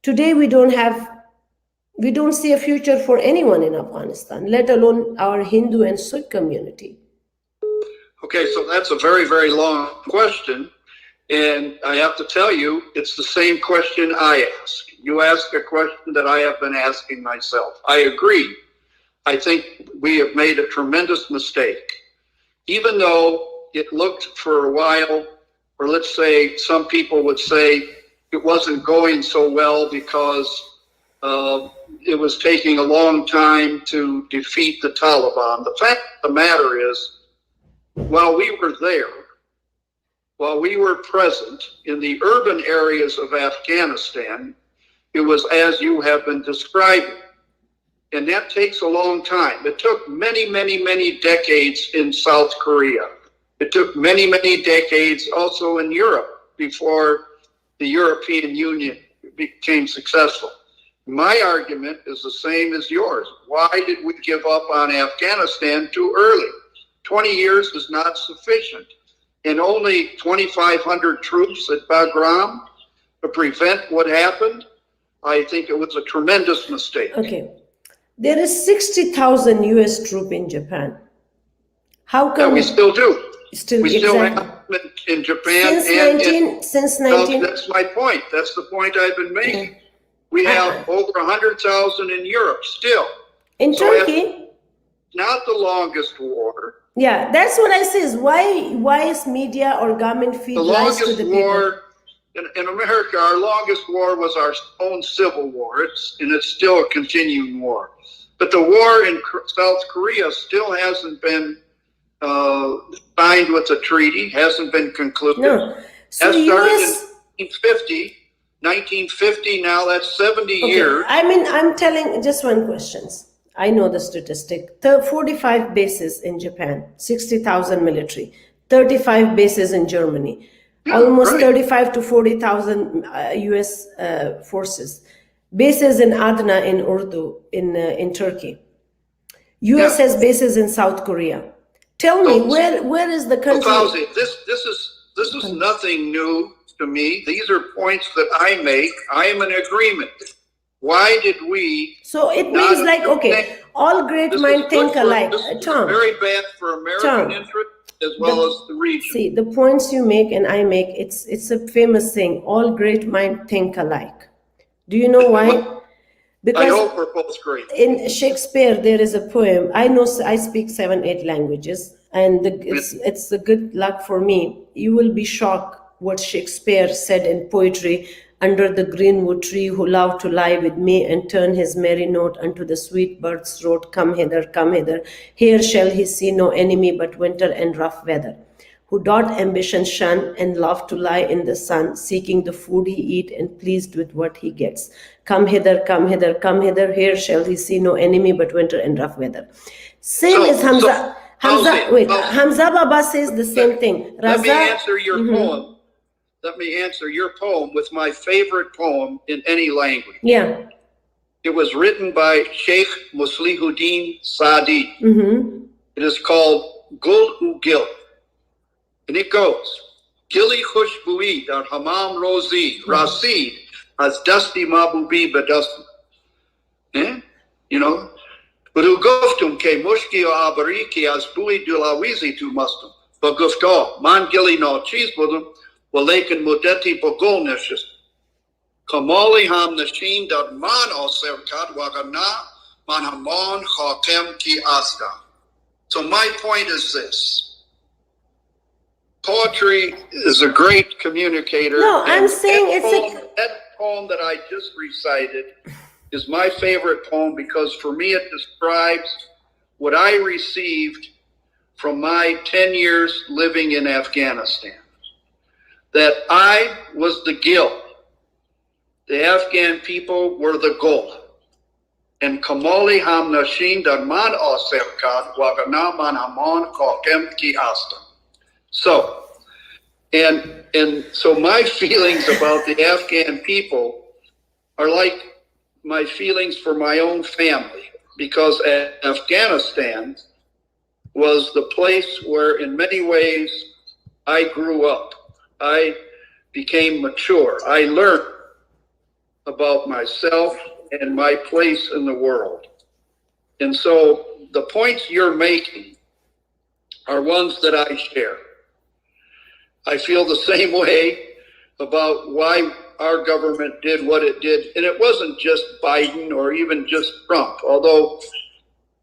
Today we don't see a future for anyone in Afghanistan, let alone our Hindu and Sikh community. Okay, so that's a very, very long question. And I have to tell you, it's the same question I ask. You ask a question that I have been asking myself. I agree. I think we have made a tremendous mistake. Even though it looked for a while, or let's say some people would say it wasn't going so well because it was taking a long time to defeat the Taliban. The fact of the matter is, while we were there, while we were present in the urban areas of Afghanistan, it was as you have been describing. And that takes a long time. It took many, many, many decades in South Korea. It took many, many decades also in Europe before the European Union became successful. My argument is the same as yours. Why did we give up on Afghanistan too early? 20 years is not sufficient. And only 2,500 troops at Bagram to prevent what happened, I think it was a tremendous mistake. Okay. There is 60,000 US troops in Japan. How come? Yeah, we still do. We still exactly. have them in Japan. Since 19. That's my point. That's the point I've been making. We have over 100,000 in Europe still. In Turkey? Not the longest war. Yeah, that's what I say. Is why is media or government feed lies to the people? The longest war in America, our longest war was our own civil war. It's still a continuing war. But the war in South Korea still hasn't been signed with a treaty, hasn't been concluded. No. So that started in 1950, now that's 70 years. I mean, I'm telling just one question. I know the statistic. 45 bases in Japan, 60,000 military, 35 bases in Germany, almost 35 to 40,000 US forces, bases in Adana in Urdu in Turkey. US has bases in South Korea. Tell me, where is the country? Fauzi, this is nothing new to me. These are points that I make. I am in agreement. Why did we? So it means like, okay, all great minds think alike. Tom, very bad for American interest as well as the region. See, the points you make and I make, it's a famous saying, all great minds think alike. Do you know why? Because I hope we're both great. In Shakespeare, there is a poem. I speak 7-8 languages, and it's a good luck for me. You will be shocked what Shakespeare said in poetry. under the greenwood tree, who loved to lie with me and turn his merry note unto the sweet bird's throat. Come hither, come hither. Here shall he see no enemy but winter and rough weather. Who doth ambition shun and love to lie in the sun, seeking the food he eat and pleased with what he gets. Come hither, come hither, come hither. Here shall he see no enemy but winter and rough weather. Same as Hamza. Hamza Baba says the same thing. Let me answer your poem. Let me answer your poem with my favorite poem in any language. Yeah. It was written by Sheikh Muslihuddin Saadi. It is called Gul U Gil. And it goes, Gili Khushbui dar Hamam Rozi Rasid as Dusty Mabubi Badusty. You know, Badu Guftum ke Mushki o Abari ki as Bui Dulawizi tu Mustum. But Gufto, Man Gili no cheese budum, Walakin Mudeti Bogol Nishis. Kamali Ham Nashin dat Man o Serkat Wagana Man Hamon Hakem ki Asta. So my point is this. Poetry is a great communicator. No, I'm saying that poem that I just recited is my favorite poem because for me it describes what I received from my 10 years living in Afghanistan. That I was the gil. The Afghan people were the gol. And Kamali Ham Nashin Darman Aserkat Wagana Man Hamon Kokem Ki Asta. So, and so my feelings about the Afghan people are like my feelings for my own family, because Afghanistan was the place where in many ways I grew up. I became mature. I learned about myself and my place in the world. And so the points you're making are ones that I share. I feel the same way about why our government did what it did. And it wasn't just Biden or even just Trump, although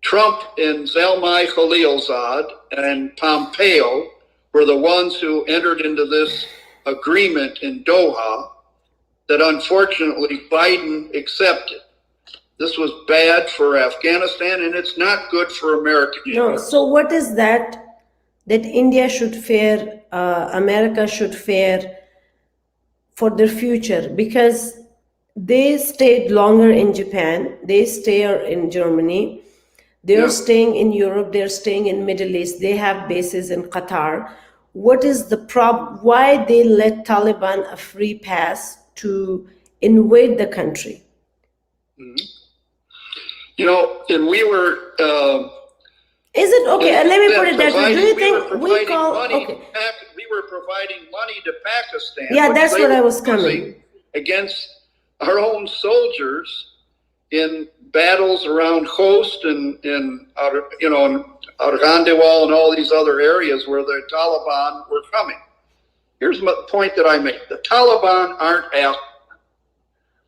Trump and Zalmay Khalilzad and Pompeo were the ones who entered into this agreement in Doha that unfortunately Biden accepted. This was bad for Afghanistan, and it's not good for America. No, so what is that India should fare, America should fare for their future? Because they stayed longer in Japan, they stay in Germany, they're staying in Europe, they're staying in Middle East, they have bases in Qatar. What is the problem? Why they let Taliban a free pass to invade the country? You know, and we were... Is it okay? Let me put it that way. Do you think we we were providing money to Pakistan? Yeah, that's what I was coming. Against our own soldiers in battles around Khost and you know, in Arghandewal and all these other areas where the Taliban were coming. Here's the point that I make: the Taliban aren't out.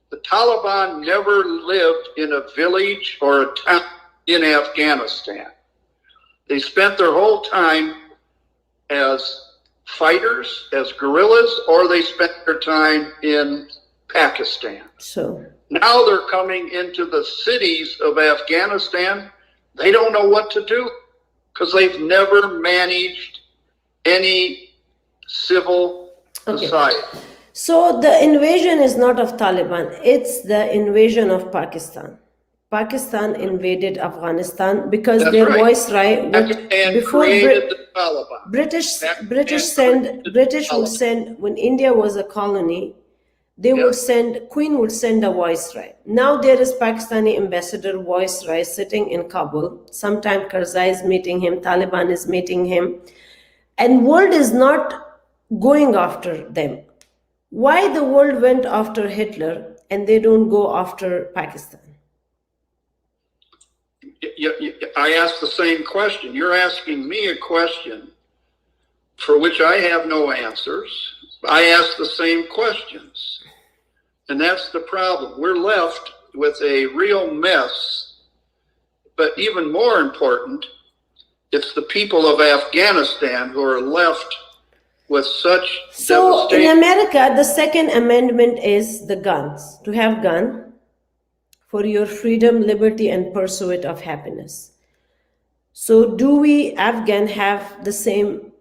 The Taliban never lived in a village or a town in Afghanistan. They spent their whole time as fighters, as guerrillas, or they spent their time in Pakistan. So now they're coming into the cities of Afghanistan. They don't know what to do because they've never managed any civil society. So the invasion is not of Taliban, it's the invasion of Pakistan. Pakistan invaded Afghanistan because That's their right. viceroy before the Taliban. British would send, when India was a colony, they would send, Queen would send a viceroy. Now there is Pakistani ambassador viceroy sitting in Kabul. Sometime Karzai is meeting him, Taliban is meeting him, and world is not going after them. Why the world went after Hitler and they don't go after Pakistan? I asked the same question. You're asking me a question for which I have no answers. I ask the same questions. And that's the problem. We're left with a real mess. But even more important, it's the people of Afghanistan who are left with such So in devastation. America, the Second Amendment is the guns, to have gun for your freedom, liberty, and pursuit of happiness. So do we Afghan have the same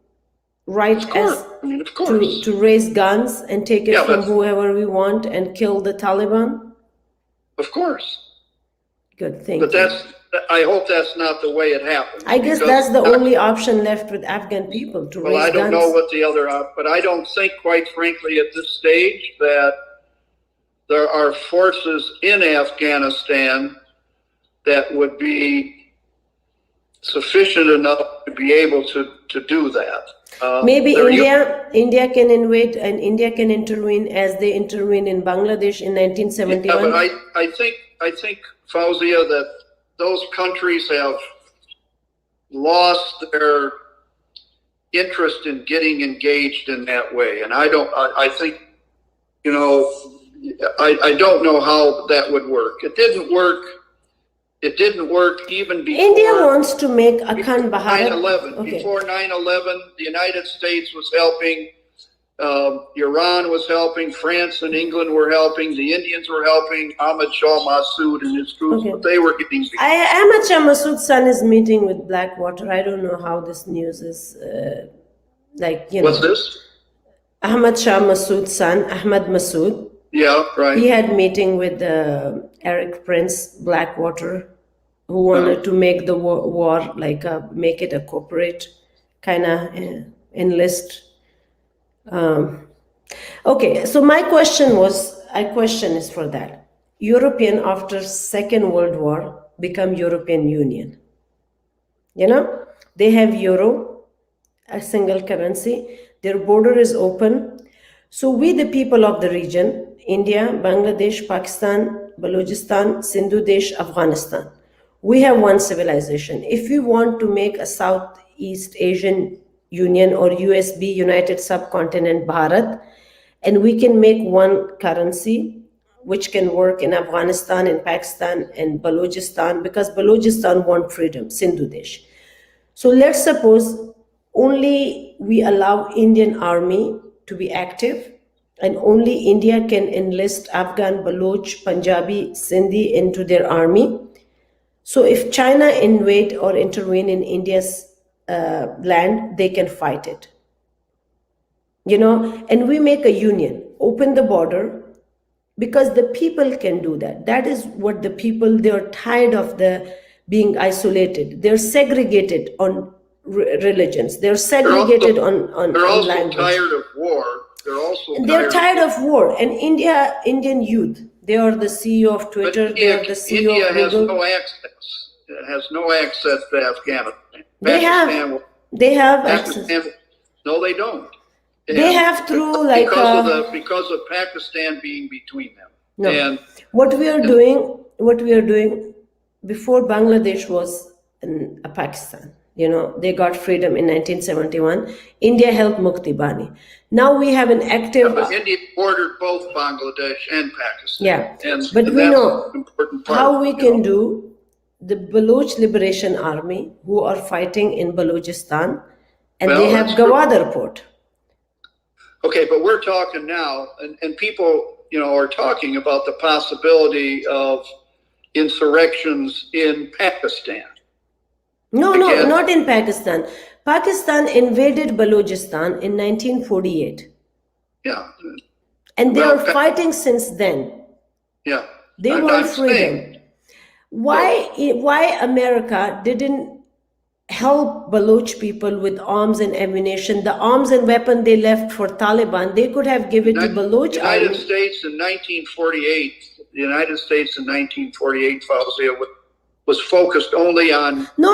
right Of course, as I mean, of course. to raise guns and take it Yeah, from but- whoever we want and kill the Taliban? Of course. Good, thank But you. I hope that's not the way it happens. I guess because- that's the only option left with Afghan people, to Well, raise I don't know guns. what the other, but I don't think, quite frankly, at this stage, that there are forces in Afghanistan that would be sufficient enough to be able to do that. Maybe there you- India can invade and India can intervene as they intervened in Bangladesh in Yeah, 1971. but I think, Fauzia, that those countries have lost their interest in getting engaged in that way, and I think, you know, I don't know how that would work. It didn't work. It didn't work even before. India wants to make Akhand Bharat. 9/11. Okay. Before 9/11, the United States was helping. Iran was helping. France and England were helping. The Indians were helping. Ahmad Shah Massoud and his troops, Okay. but they were getting. Ahmad Shah Massoud's son is meeting with Blackwater. I don't know how this news is, What's this? Ahmad Shah Massoud's son, Ahmad Massoud, Yeah, right. he had meeting with Eric Prince Blackwater, who wanted to make the war make it a corporate kind of enlist. Okay, so my question is for that. European after Second World War become European Union. You know, they have euro, a single currency. Their border is open. So we, the people of the region, India, Bangladesh, Pakistan, Balochistan, Sindhu Desh, Afghanistan, we have one civilization. If we want to make a Southeast Asian Union or USB, United Subcontinent Bharat, and we can make one currency which can work in Afghanistan, in Pakistan, and Balochistan, because Balochistan want freedom, Sindhu Desh. So let's suppose only we allow Indian army to be active, and only India can enlist Afghan, Baloch, Punjabi, Sindhi into their army. So if China invade or intervene in India's land, they can fight it. You know, and we make a union, open the border, because the people can do that. That is what the people, they're tired of being isolated. They're segregated on religions. They're segregated on They're also language. tired of war. They're tired of war. And Indian youth, they are the CEO of Twitter, they are the CEO India of has Google. no access. It has no access to Afghanistan. They have access. Pakistan, no, they don't. They have through because of Pakistan being between them. No. And What we are doing before Bangladesh was in Pakistan. You know, they got freedom in 1971. India helped Mukti Bani. Now we have an active. but India bordered both Bangladesh and Pakistan. Yeah, and but and we that's know an important part, how we you can know. do the Baloch Liberation Army, who are fighting in Balochistan, and Well, they have that's true. Gawadar port. Okay, but we're talking now, and people, you know, are talking about the possibility of insurrections in Pakistan. No, Again. not in Pakistan. Pakistan invaded Balochistan in 1948, Yeah, and they Well, are fighting since then. yeah. They I'm want saying- freedom. Why America didn't help Baloch people with arms and ammunition? The arms and weapon they left for Taliban, they could have given it to Baloch United army. States in 1948, the United States in 1948, Fauzia, was focused only on. No.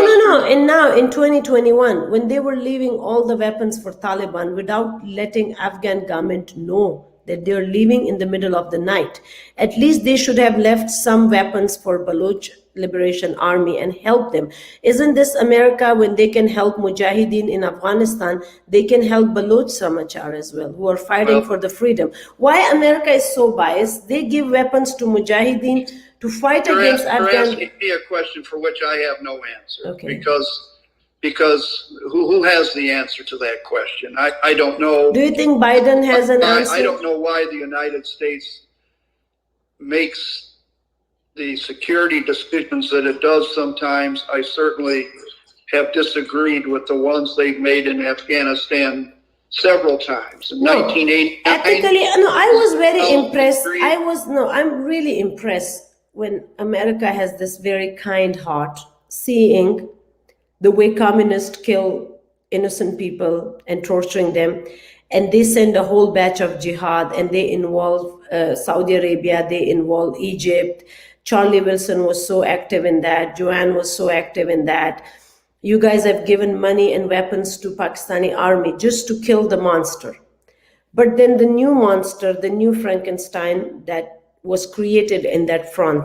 And now in 2021, when they were leaving all the weapons for Taliban without letting Afghan government know that they're leaving in the middle of the night, at least they should have left some weapons for Baloch Liberation Army and help them. Isn't this America? When they can help Mujahideen in Afghanistan, they can help Baloch Samachar as well, who are fighting for the freedom. Why America is so biased? They give weapons to Mujahideen to fight against You're Afghan. asking me a question for which I have no answer. Okay. Because who has the answer to that question? I don't know. Do you think Biden has an answer? I don't know why the United States makes the security decisions that it does sometimes. I certainly have disagreed with the ones they've made in Afghanistan several times. In 1989, ethically, no, I was very impressed. disagreed. I'm really impressed when America has this very kind heart, seeing the way communists kill innocent people and torturing them. And they send a whole batch of jihad, and they involve Saudi Arabia, they involve Egypt. Charlie Wilson was so active in that. Joanne was so active in that. You guys have given money and weapons to Pakistani army just to kill the monster. But then the new monster, the new Frankenstein that was created in that front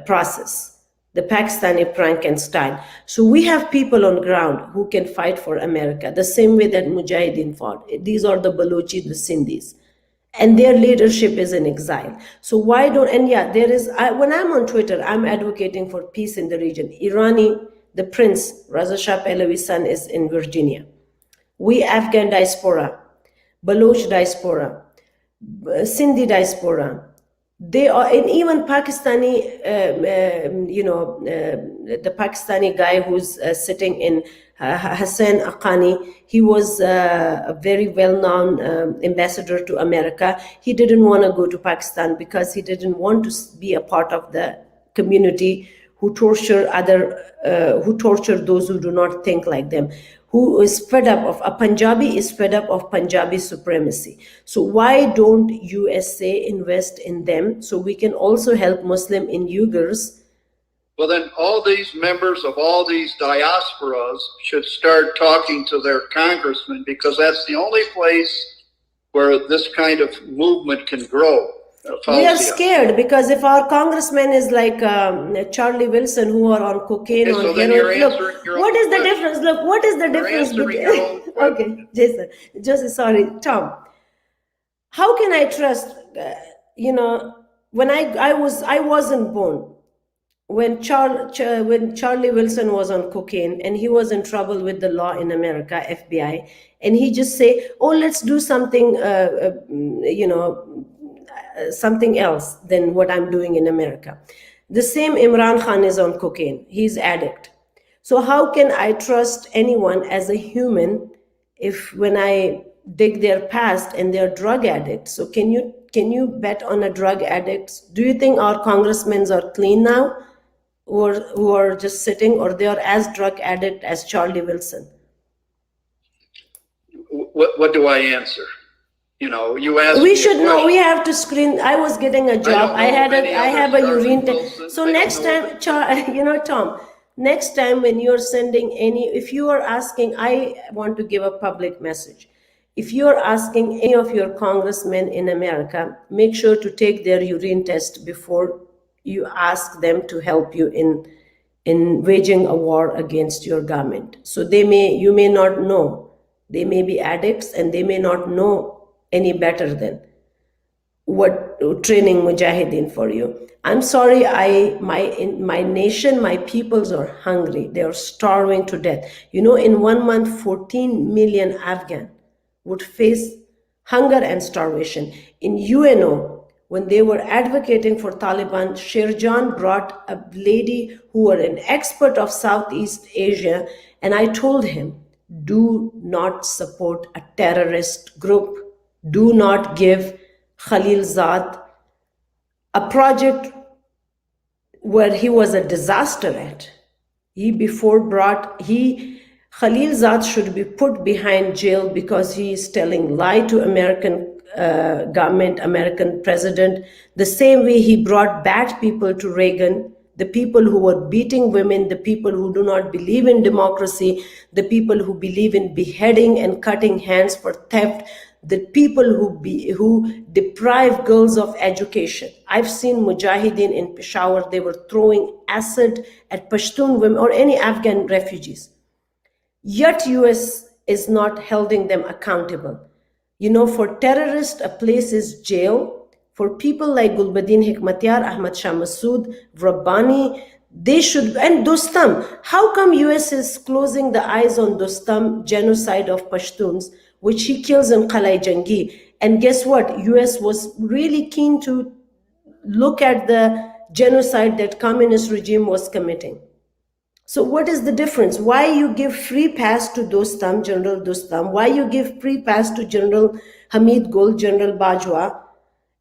process, the Pakistani Frankenstein. So we have people on ground who can fight for America, the same way that Mujahideen fought. These are the Balochi, the Sindhis. And their leadership is in exile. So why don't, and yeah, there is, when I'm on Twitter, I'm advocating for peace in the region. Irani, the prince, Raza Shah Pahlavi's son, is in Virginia. We Afghan diaspora, Baloch diaspora, Sindhi diaspora, they are, and even Pakistani, the Pakistani guy who's sitting in Hassan Aqani, he was a very well-known ambassador to America. He didn't want to go to Pakistan because he didn't want to be a part of the community who torture those who do not think like them, who is fed up of, a Punjabi is fed up of Punjabi supremacy. So why don't USA invest in them so we can also help Muslim in Uyghurs? Well, then all these members of all these diasporas should start talking to their congressmen, because that's the only place where this kind of movement can grow. We are scared because if our congressman is like Charlie Wilson, who are on cocaine, Okay, so on then heroin. you're Look, answering your what own is the question. difference? Look, what is the You're difference answering your own between? question. Okay, Jason, just sorry, Tom. How can I trust? When I wasn't born when Charlie Wilson was on cocaine and he was in trouble with the law in America, FBI, and he just say, "Oh, let's do something, something else than what I'm doing in America." The same Imran Khan is on cocaine. He's addict. So how can I trust anyone as a human if when I dig their past and they're drug addicts? So can you bet on a drug addict? Do you think our congressmen are clean now, or who are just sitting, or they are as drug addict as Charlie Wilson? What do I answer? You asked. We should know. We have to screen. I was getting a job. I have a urine test. So next time, Tom, next time when you're sending if you are asking, I want to give a public message. If you are asking any of your congressmen in America, make sure to take their urine test before you ask them to help you in waging a war against your government. So you may not know. They may be addicts and they may not know any better than what training Mujahideen for you. I'm sorry, my nation, my peoples are hungry. They are starving to death. In 1 month, 14 million Afghan would face hunger and starvation. In UNO, when they were advocating for Taliban, Sherjan brought a lady who was an expert of Southeast Asia, and I told him, do not support a terrorist group. Do not give Khalil Zad a project where he was a disaster at. Khalil Zad should be put behind jail because he is telling lie to American government, American president, the same way he brought bad people to Reagan, the people who were beating women, the people who do not believe in democracy, the people who believe in beheading and cutting hands for theft, the people who deprive girls of education. I've seen Mujahideen in Peshawar, they were throwing acid at Pashtun women or any Afghan refugees. Yet US is not holding them accountable. For terrorists, a place is jail. For people like Gulbuddin Hekmatyar, Ahmad Shah Massoud, Rabbani, They should, and Dostum, how come US is closing the eyes on Dostum genocide of Pashtuns, which he kills in Qalai Jangi? And guess what? US was really keen to look at the genocide that communist regime was committing. So what is the difference? Why you give free pass to Dostum, General Dostum? Why you give free pass to General Hamid Gul, General Bajwa?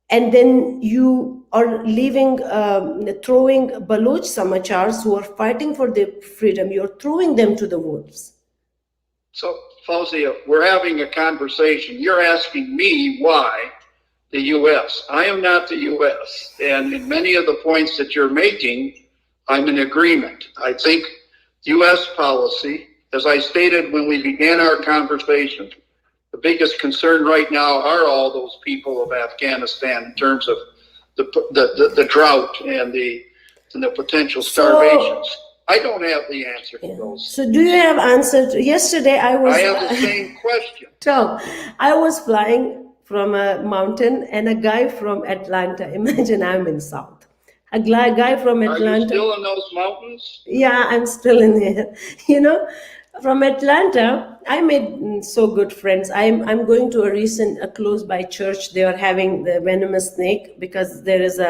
And then you are leaving, throwing Baloch Samachars who are fighting for their freedom, you're throwing them to the wolves. So, Fauzia, we're having a conversation. You're asking me why the U.S. I am not the U.S. And in many of the points that you're making, I'm in agreement. I think U.S. policy, as I stated when we began our conversation, the biggest concern right now are all those people of Afghanistan in terms of the drought and the potential starvations. I don't have the answer to those. So do you have answer to, yesterday I have the same question. Tom, I was flying from a mountain and a guy from Atlanta, imagine I'm in South. A guy from Atlanta. Are you still in those mountains? Yeah, I'm still in here. You know, from Atlanta, I made so good friends. I'm going to a close by church. They are having the venomous snake because there is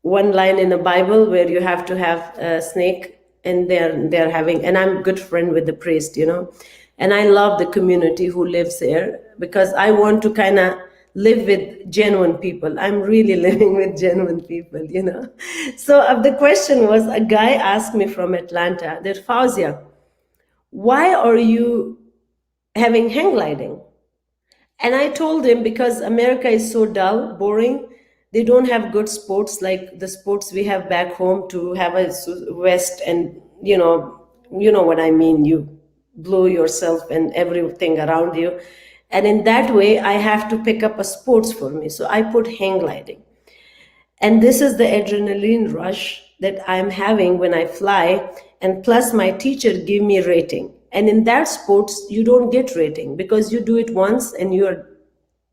one line in the Bible where you have to have a snake, and they're having. And I'm a good friend with the priest, you know, and I love the community who lives there because I want to kind of live with genuine people. I'm really living with genuine people, you know. So the question was, a guy asked me from Atlanta that, Fauzia, why are you having hang gliding? And I told him because America is so dull, boring. They don't have good sports like the sports we have back home to have a vest and, you know what I mean. You blow yourself and everything around you. And in that way, I have to pick up a sports for me. So I put hang gliding. And this is the adrenaline rush that I'm having when I fly. And plus my teacher gave me rating. And in that sports, you don't get rating because you do it once and you're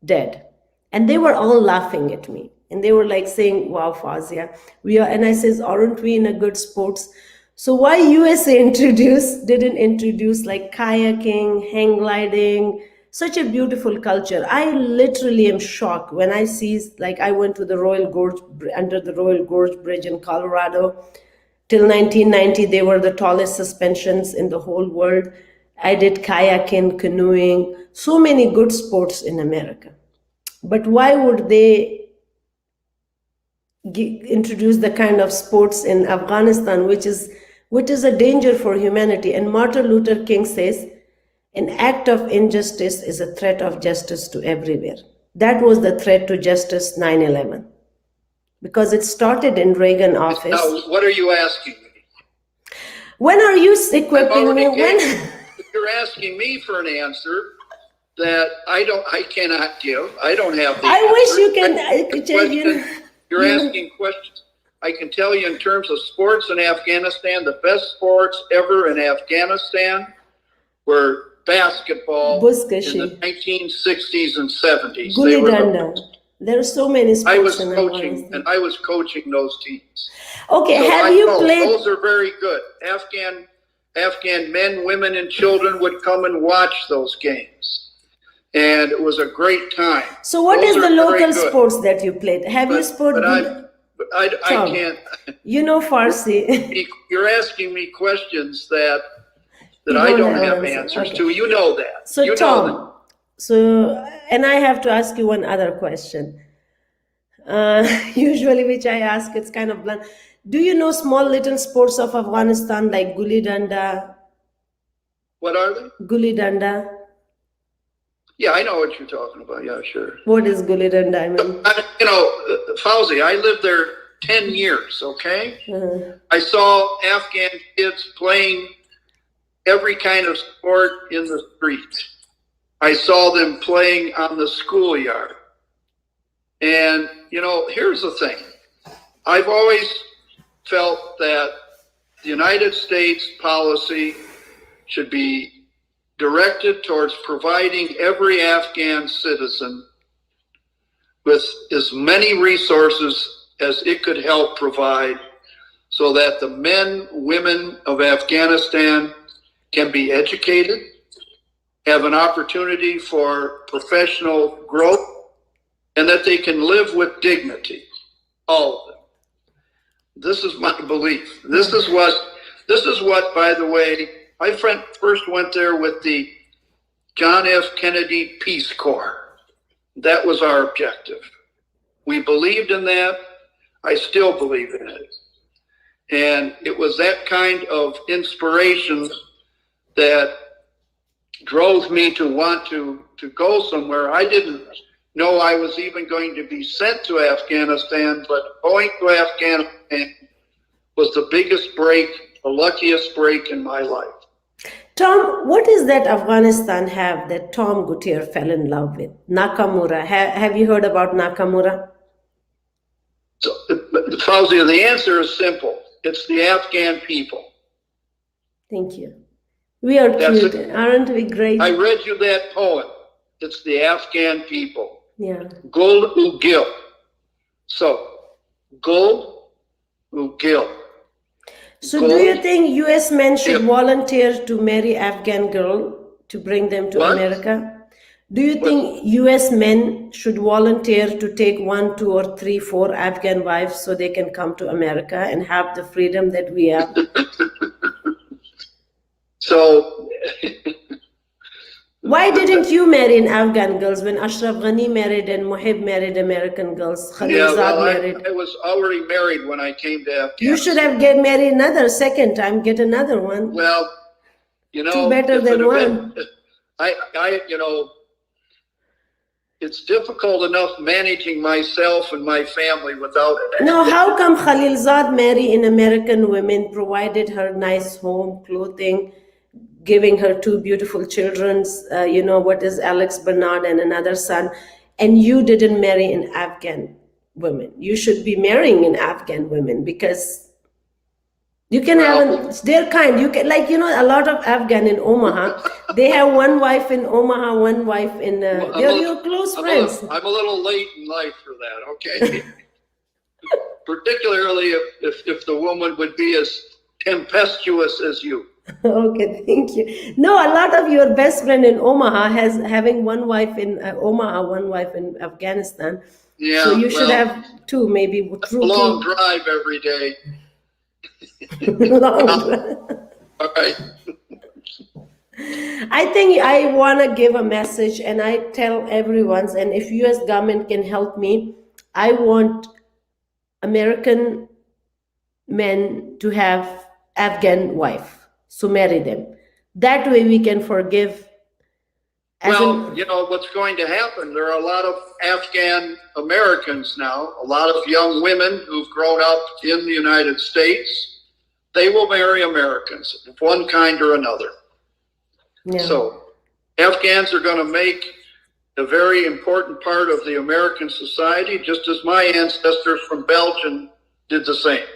dead. And they were all laughing at me. And they were like saying, wow, Fauzia, we are, and I says, aren't we in a good sports? So why USA didn't introduce like kayaking, hang gliding, such a beautiful culture. I literally am shocked when I see, like I went to the under the Royal Gorge Bridge in Colorado. Till 1990, they were the tallest suspensions in the whole world. I did kayaking, canoeing, so many good sports in America. But why would they introduce the kind of sports in Afghanistan, which is a danger for humanity? And Martin Luther King says, an act of injustice is a threat of justice to everywhere. That was the threat to justice 9/11, because it started in Reagan office. Now, what are you asking me? When are you equipping me? You're asking me for an answer that I cannot give. I don't have the I answer. wish you can. You're asking questions. I can tell you in terms of sports in Afghanistan, the best sports ever in Afghanistan were basketball in the 1960s and 70s. Gulli Danda. There are so many sports in Afghanistan. And I was coaching those teams. Okay, so have you played? Those are very good. Afghan men, women, and children would come and watch those games. And it was a great time. So what is the local sports that you played? Have you sported? I can't. You know Farsi. You're asking me questions that I don't have answers to. You know that. So Tom, and I have to ask you one other question. Usually which I ask, it's kind of blunt. Do you know small little sports of Afghanistan like Gulli Danda? What are they? Gulli Danda. Yeah, I know what you're talking about. Yeah, sure. What is Gulli Danda? I mean, Fauzi, I lived there 10 years, okay? I saw Afghan kids playing every kind of sport in the street. I saw them playing on the schoolyard. And, here's the thing. I've always felt that the United States policy should be directed towards providing every Afghan citizen with as many resources as it could help provide so that the men, women of Afghanistan can be educated, have an opportunity for professional growth, and that they can live with dignity, all of them. This is my belief. This is what, by the way, my friend first went there with the John F. Kennedy Peace Corps. That was our objective. We believed in that. I still believe in it. And it was that kind of inspiration that drove me to want to go somewhere. I didn't know I was even going to be sent to Afghanistan, but going to Afghanistan was the biggest break, the luckiest break in my life. Tom, what is that Afghanistan have that Tom Gouttierre fell in love with? Nakamura. Have you heard about Nakamura? So, Fauzia, the answer is simple. It's the Afghan people. Thank you. We are cute, aren't we great? I read you that poem. It's the Afghan people. Yeah. Gul Ugil. So, Gul Ugil. So do you think US men should volunteer to marry Afghan girl to bring them to America? Do you think US men should volunteer to take 1, 2, or 3, 4 Afghan wives so they can come to America and have the freedom that we have? So, why didn't you marry an Afghan girls when Ashraf Ghani married and Muhib married American girls? Married. I was already married when I came to Afghanistan. You should have married another second time, get another one. Well, you know, two better than one. It's difficult enough managing myself and my family without it. No, how come Khalilzad married an American woman, provided her nice home, clothing, giving her 2 beautiful children, what is Alex Bernard and another son, and you didn't marry an Afghan woman? You should be marrying an Afghan woman because you can they're kind. You can, a lot of Afghan in Omaha, they have one wife in Omaha, one wife in, they're your close friends. I'm a little late in life for that, okay? Particularly if the woman would be as tempestuous as you. Okay, thank you. No, a lot of your best friend in Omaha having one wife in Omaha, one wife in Afghanistan. Yeah, so you should have 2, maybe. A long drive every day. All right. I think I want to give a message, and I tell everyone, and if U.S. government can help me, I want American men to have Afghan wife, so marry them. That way we can forgive. What's going to happen, there are a lot of Afghan Americans now, a lot of young women who've grown up in the United States. They will marry Americans of one kind or another. Yeah. So Afghans are going to make a very important part of the American society, just as my ancestors from Belgium did the same.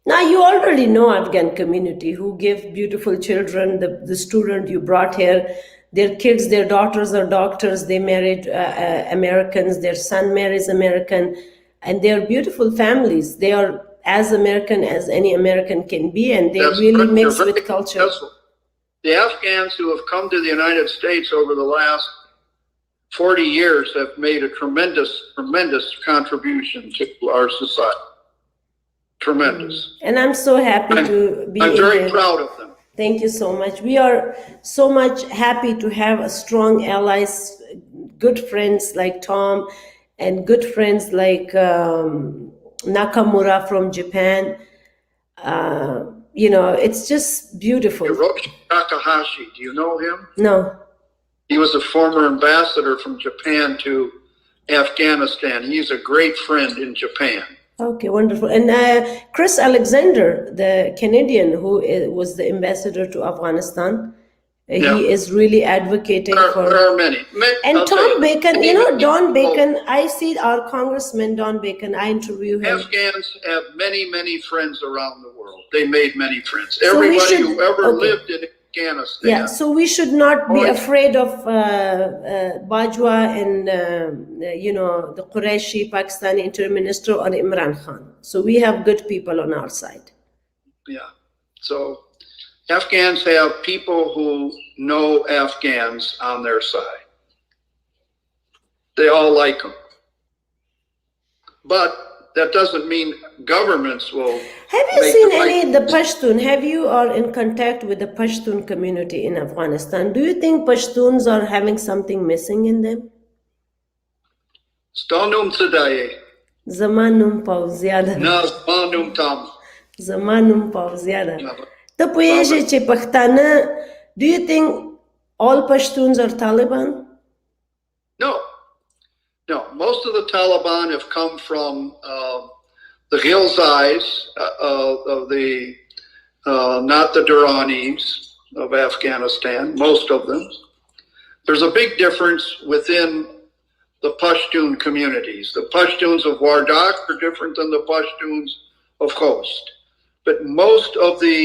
Now, you already know Afghan community who give beautiful children, the student you brought here, their kids, their daughters are doctors, they married Americans, their son marries American, and they're beautiful families. They are as American as any American can be, and they really mix with culture. Successful. The Afghans who have come to the United States over the last 40 years have made a tremendous contribution to our society. Tremendous. And I'm so happy to be I'm very proud of them. Thank you so much. We are so much happy to have a strong allies, good friends like Tom, and good friends like Nakamura from Japan. It's just beautiful. Hiroshi Takahashi, do you know him? No. He was a former ambassador from Japan to Afghanistan. He's a great friend in Japan. Okay, wonderful. And Chris Alexander, the Canadian who was the ambassador to Afghanistan, he is really advocating for... There are many. And Tom Bacon, Don Bacon, I see our Congressman Don Bacon, I interview him. Afghans have many, many friends around the world. They made many friends. Everybody who ever lived in Afghanistan. Yeah, so we should not be Or- afraid of Bajwa and, the Qureshi Pakistani Interim Minister or Imran Khan. So we have good people on our side. Yeah. So Afghans have people who know Afghans on their side. They all like them. But that doesn't mean governments will. Have you make seen the fight. the Pashtun? Have you are in contact with the Pashtun community in Afghanistan? Do you think Pashtuns are having something missing in them? Stanum Sadaye. Zamanum pau zyada. Na Stanum Tam. Zamanum pau zyada. Yeah. The poyeje che Pakhtana, do you think all Pashtuns are Taliban? No. No. Most of the Taliban have come from the Karzais of the not the Duranis of Afghanistan, most of them. There's a big difference within the Pashtun communities. The Pashtuns of Wardak are different than the Pashtuns of Khost. But most of the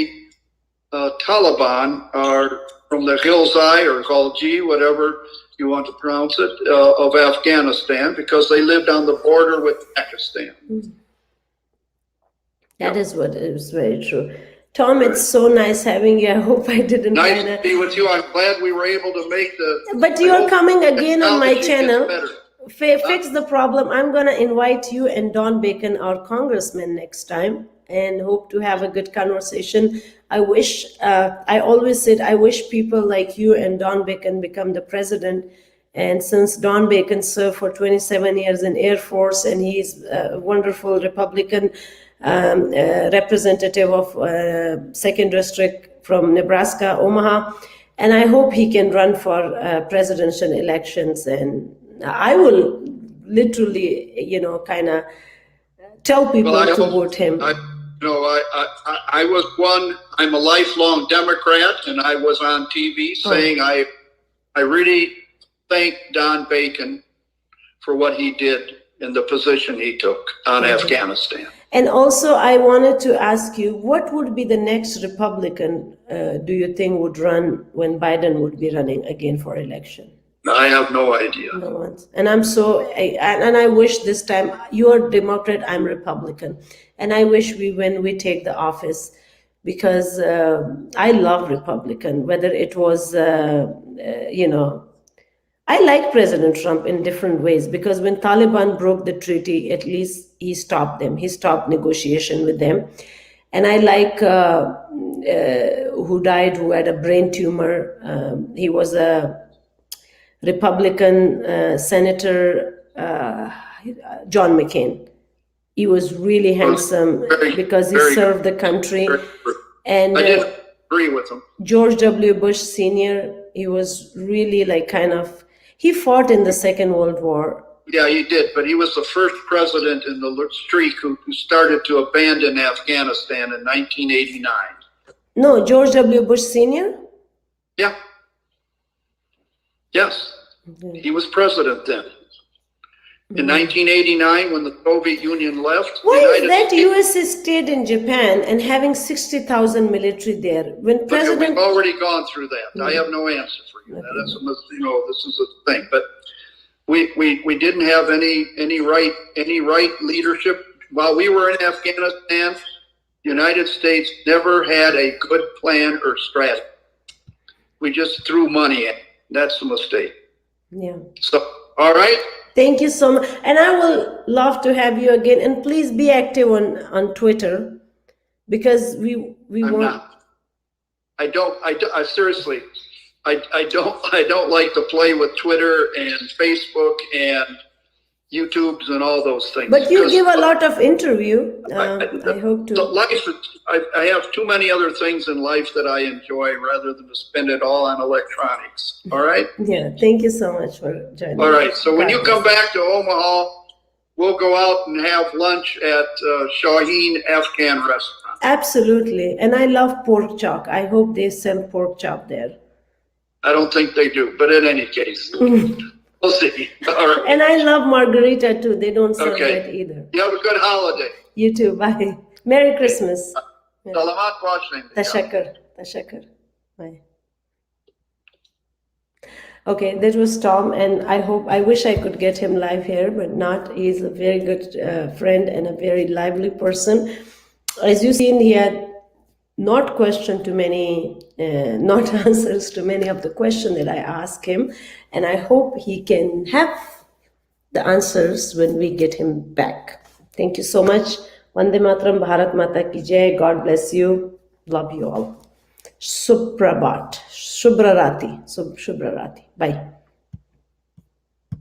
Taliban are from the Karzai or Khalji, whatever you want to pronounce it, of Afghanistan, because they lived on the border with Pakistan. That is what is very true. Tom, it's so nice having you. I hope I didn't Nice kinda- to be with you. I'm glad we were able to make the. But you are coming again on my technology gets channel. better. Fix the problem. I'm going to invite you and Don Bacon, our congressman, next time, and hope to have a good conversation. I wish, I always said, I wish people like you and Don Bacon become the president. And since Don Bacon served for 27 years in Air Force, and he's a wonderful Republican representative of 2nd District from Nebraska, Omaha, and I hope he can run for presidential elections. And I will literally, kind of tell people Well, I to hope- vote him. I was one. I'm a lifelong Democrat, and I was on TV saying I really thank Don Bacon for what he did in the position he took on Afghanistan. And also, I wanted to ask you, what would be the next Republican, do you think, would run when Biden would be running again for election? I have no idea. No one's. And I wish this time, you're Democrat, I'm Republican. And I wish when we take the office, because I love Republican, whether it was, I like President Trump in different ways, because when Taliban broke the treaty, at least he stopped them. He stopped negotiation with them. And I like who died, who had a brain tumor. He was a Republican Senator, John McCain. He was really handsome because he served the country. And I didn't agree with him. George W. Bush Sr., he was really he fought in the Second World War. Yeah, he did, but he was the first president in the streak who started to abandon Afghanistan in 1989. No, George W. Bush Sr.? Yeah. Yes. He was president then. In 1989, when the Soviet Union left, Why is United that States- U.S. stayed in Japan and having 60,000 military there? When Okay, President... we've already gone through that. I have no answer for you. That's this is the thing. But we didn't have any right leadership while we were in Afghanistan. The United States never had a good plan or strategy. We just threw money in. That's the mistake. Yeah. So, all right. Thank you so much. And I will love to have you again. And please be active on Twitter, because we I'm want... not. I seriously, I don't like to play with Twitter and Facebook and YouTubes and all those things. But you because give a lot of interview. I hope the to... life, I have too many other things in life that I enjoy rather than to spend it all on electronics. All right? Yeah, thank you so much for joining. All right. So when you God come bless. back to Omaha, we'll go out and have lunch at Shaheen Afghan Restaurant. Absolutely. And I love pork chop. I hope they sell pork chop there. I don't think they do, but in any case, we'll see. All right. And I love margarita too. They don't sell Okay. that either. You have a good holiday. You too. Bye. Merry Christmas. Salamat Washington. Tashakkur. Tashakkur. Bye. Okay, that was Tom, and I wish I could get him live here, but not. He's a very good friend and a very lively person. As you've seen, he had not questioned to many, not answers to many of the questions that I asked him, and I hope he can have the answers when we get him back. Thank you so much. Vande Mataram, Bharat Mata Ki Jai. God bless you. Love you all. Suprabhat. Shubhrarati. Shubhrarati. Bye.